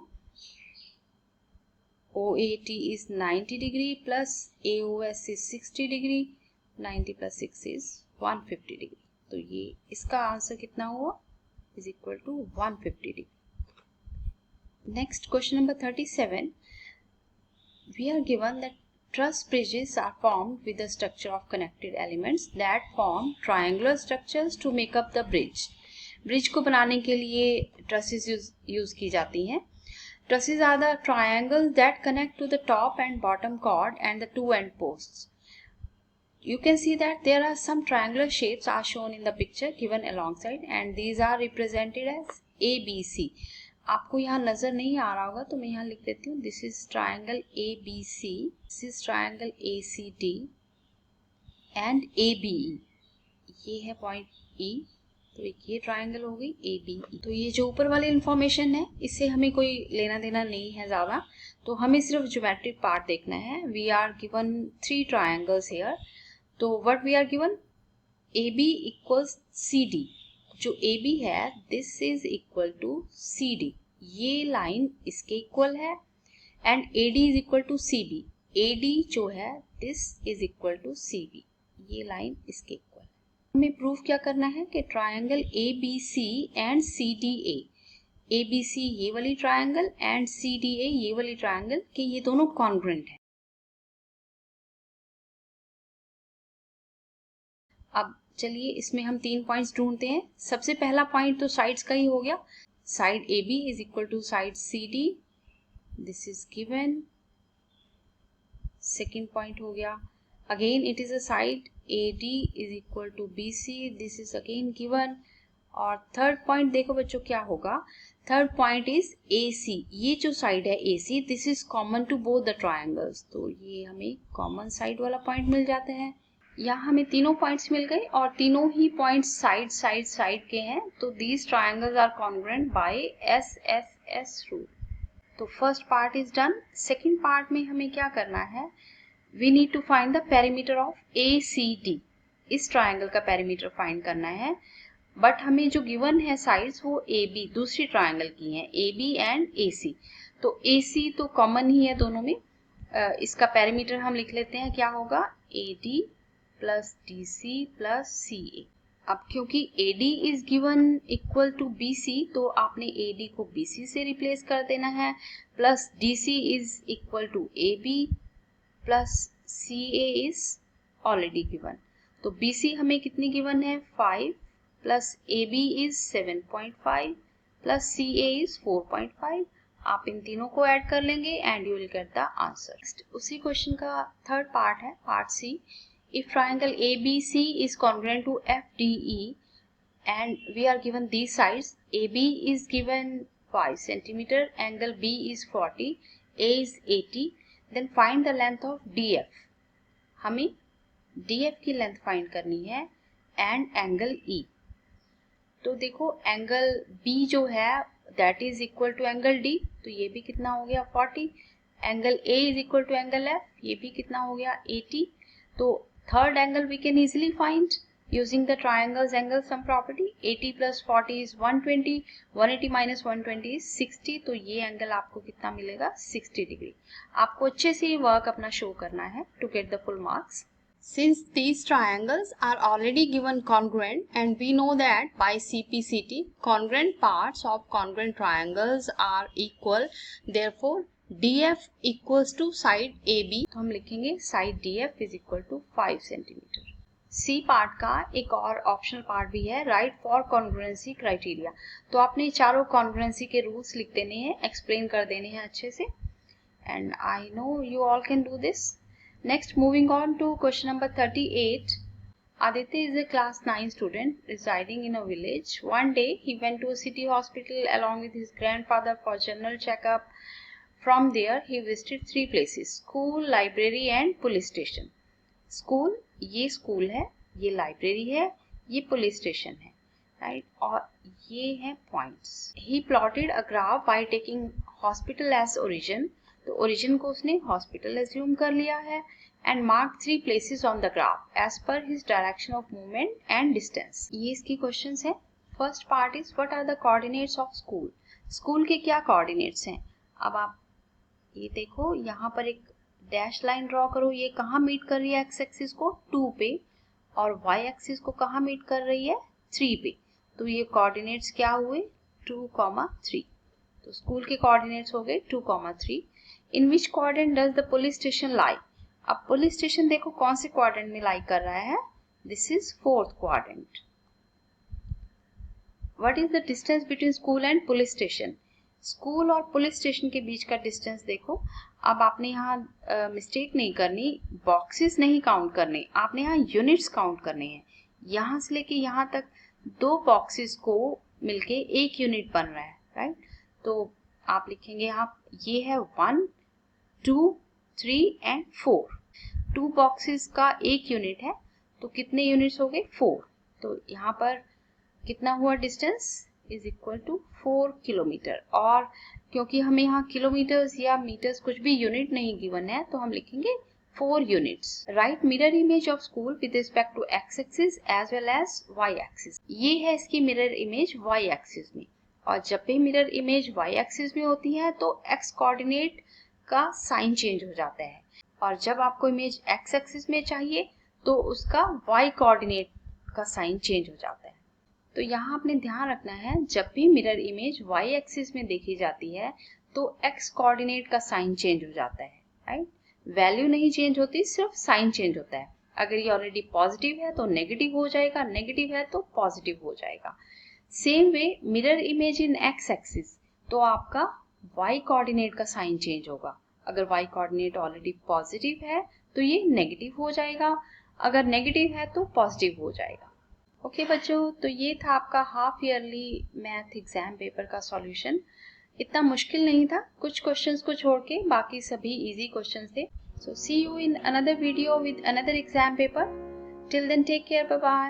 OAT is 90 degree plus AOS is 60 degree. 90 plus 6 is 150 degree. तो ये इसका आंसर कितना हुआ? Is equal to 150 degree. Next, question number 37. We are given that truss bridges are formed with the structure of connected elements that form triangular structures to make up the bridge. Bridge को बनाने के लिए trusses use की जाती हैं. Trusses are the triangles that connect to the top and bottom chord and the two end posts. You can see that there are some triangular shapes are shown in the picture given alongside and these are represented as ABC. आपको यहाँ नजर नहीं आ रहा होगा तो मैं यहाँ लिख देती हूँ. This is triangle ABC, this is triangle ACD and ABE. ये है point E. तो एक ये ट्राइंगल हो गई ABE. तो ये जो ऊपर वाली इंफॉर्मेशन है इससे हमें कोई लेना देना नहीं है ज़्यादा, तो हमें सिर्फ ज्योमेट्रिक पार्ट देखना है. We are given 3 triangles here. तो what we are given? AB equals CD. जो AB है this is equal to CD. ये लाइन इसके इक्वल है and AD is equal to CB. AD जो है this is equal to CB. ये line इसके इक्वल. हमें प्रूफ क्या करना है कि triangle ABC and CDA, ABC ये वाली ट्राइंगल एंड CDA ये वाली ट्राइंगल कि ये दोनों कॉन्ग्रुएंट है. अब चलिए इसमें हम 3 पॉइंट्स ढूंढते हैं. सबसे पहला पॉइंट तो साइड्स का ही हो गया. Side AB is equal to side CD. This is given. Second point हो गया. Again it is a side AD is equal to BC. This is again given. और थर्ड पॉइंट देखो बच्चों क्या होगा. Third point is AC. ये जो side है AC this is common to both the triangles. तो ये हमें कॉमन साइड वाला पॉइंट मिल जाते हैं. यहाँ हमें तीनों पॉइंट्स मिल गए और तीनों ही पॉइंट्स साइड साइड साइड के हैं. तो these triangles are congruent by SSS rule. तो first part is done. Second part में हमें क्या करना है? We need to find the perimeter of ACD. इस ट्राइंगल का पेरीमीटर फाइंड करना है. बट हमें जो गिवन है साइड्स वो AB दूसरी ट्राइंगल की हैं, AB एंड AC. तो AC तो कॉमन ही है दोनों में. इसका पेरीमीटर हम लिख लेते हैं. क्या होगा? AD plus DC plus CA. अब क्योंकि AD is given equal to BC तो आपने AD को BC से रिप्लेस कर देना है. Plus DC is equal to AB plus CA is already given. तो BC हमें कितनी गिवन है? 5 plus AB is 7.5 plus CA is 4.5. आप इन तीनों को ऐड कर लेंगे and you will get the answer. उसी क्वेश्चन का थर्ड पार्ट है, part C. If triangle ABC is congruent to FDE and we are given these sides. AB is given 5 centimetre, angle B is 40, A is 80. Then find the length of DF. हमें DF की length find करनी है and angle E. तो देखो angle B जो है that is equal to angle D. तो ये भी कितना हो गया? 40. Angle A is equal to angle F. ये भी कितना हो गया? 80. तो third angle we can easily find using the triangle's angle sum property. 80 plus 40 is 120. 180 minus 120 is 60. तो ये एंगल आपको कितना मिलेगा? 60 डिग्री. आपको अच्छे से ये वर्क अपना शो करना है to get the full marks. Since these triangles are already given congruent and we know that by CPCT congruent parts of congruent triangles are equal, therefore DF equals to side AB. तो हम लिखेंगे side DF is equal to 5 centimeter. C part का एक और optional part भी है, right for congruency criteria. तो आपने चारों कॉन्ग्रुएंसी के रूल्स लिख देने हैं, एक्सप्लेन कर देने हैं अच्छे से and I know you all can do this. Next moving on to question number 38. Aditya is a class 9 student residing in a village. One day he went to a city hospital along with his grandfather for general checkup. From there he visited 3 places: school, library and police station. School, ये school है, ये library है, ये police station है, right. और ये है points. He plotted a graph by taking hospital as origin. तो ओरिजिन को उसने हॉस्पिटल एज्यूम कर लिया है and mark 3 places on the graph as per his direction of movement and distance. ये इसकी क्वेश्चंस है. First part is what are the coordinates of school. School के क्या कोऑर्डिनेट्स हैं। अब आप ये देखो, यहाँ पर एक डैश लाइन ड्रॉ करो, ये कहाँ मीट कर रही है एक्स एक्सिस को 2 पे, और वाई एक्सिस को कहाँ मीट कर रही है 3 पे। तो ये कोऑर्डिनेट्स क्या हुए 2, 3। तो स्कूल के कोऑर्डिनेट्स हो गए 2, 3। In which quadrant does the police station lie. अब पुलिस स्टेशन देखो कौन से क्वाड्रेंट में लाई कर रहा है, this is 4th quadrant. What is the distance between school and police station. School और पुलिस स्टेशन के बीच का डिस्टेंस देखो। अब आपने यहाँ मिस्टेक नहीं करनी, बॉक्सेस नहीं काउंट करने, आपने यहाँ यूनिट्स काउंट करने हैं। यहाँ से लेके यहाँ तक 2 बॉक्सेस को मिलके 1 यूनिट बन रहा है, राइट। तो आप लिखेंगे यहाँ, ये है 1, 2, 3 एंड 4। 2 बॉक्सेस का 1 यूनिट है, तो कितने यूनिट्स हो गए 4। तो यहाँ पर कितना हुआ distance is equal to 4 kilometre. और क्योंकि हमें यहाँ किलोमीटर्स या मीटर्स कुछ भी यूनिट नहीं गिवन है, तो हम लिखेंगे 4 units. Right mirror image of school with respect to x axis as well as y axis. ये है इसकी मिरर इमेज वाई एक्सिस में। और जब भी मिरर इमेज वाई एक्सिस में होती है तो एक्स कोऑर्डिनेट का साइन चेंज हो जाता है, और जब आपको इमेज एक्स एक्सिस में चाहिए तो उसका वाई कोऑर्डिनेट का साइन चेंज हो जाता है। तो यहाँ आपने ध्यान रखना है, जब भी मिरर इमेज वाई एक्सिस में देखी जाती है तो एक्स कोऑर्डिनेट का साइन चेंज हो जाता है, राइट। वैल्यू नहीं चेंज होती, सिर्फ साइन चेंज होता है। अगर ये ऑलरेडी पॉजिटिव है तो नेगेटिव हो जाएगा, नेगेटिव है तो पॉजिटिव हो जाएगा। Same way mirror image in x axis, तो आपका वाई कोऑर्डिनेट का साइन चेंज होगा। अगर वाई कोऑर्डिनेट ऑलरेडी पॉजिटिव है तो ये नेगेटिव हो जाएगा, अगर नेगेटिव है तो पॉजिटिव हो जाएगा। ओके बच्चों, तो ये था आपका half yearly math exam paper का सॉल्यूशन। इतना मुश्किल नहीं था, कुछ क्वेश्चंस को छोड़ के बाकी सभी इजी क्वेश्चंस थे। So see you in another video with another exam paper. Till then take care, bye bye.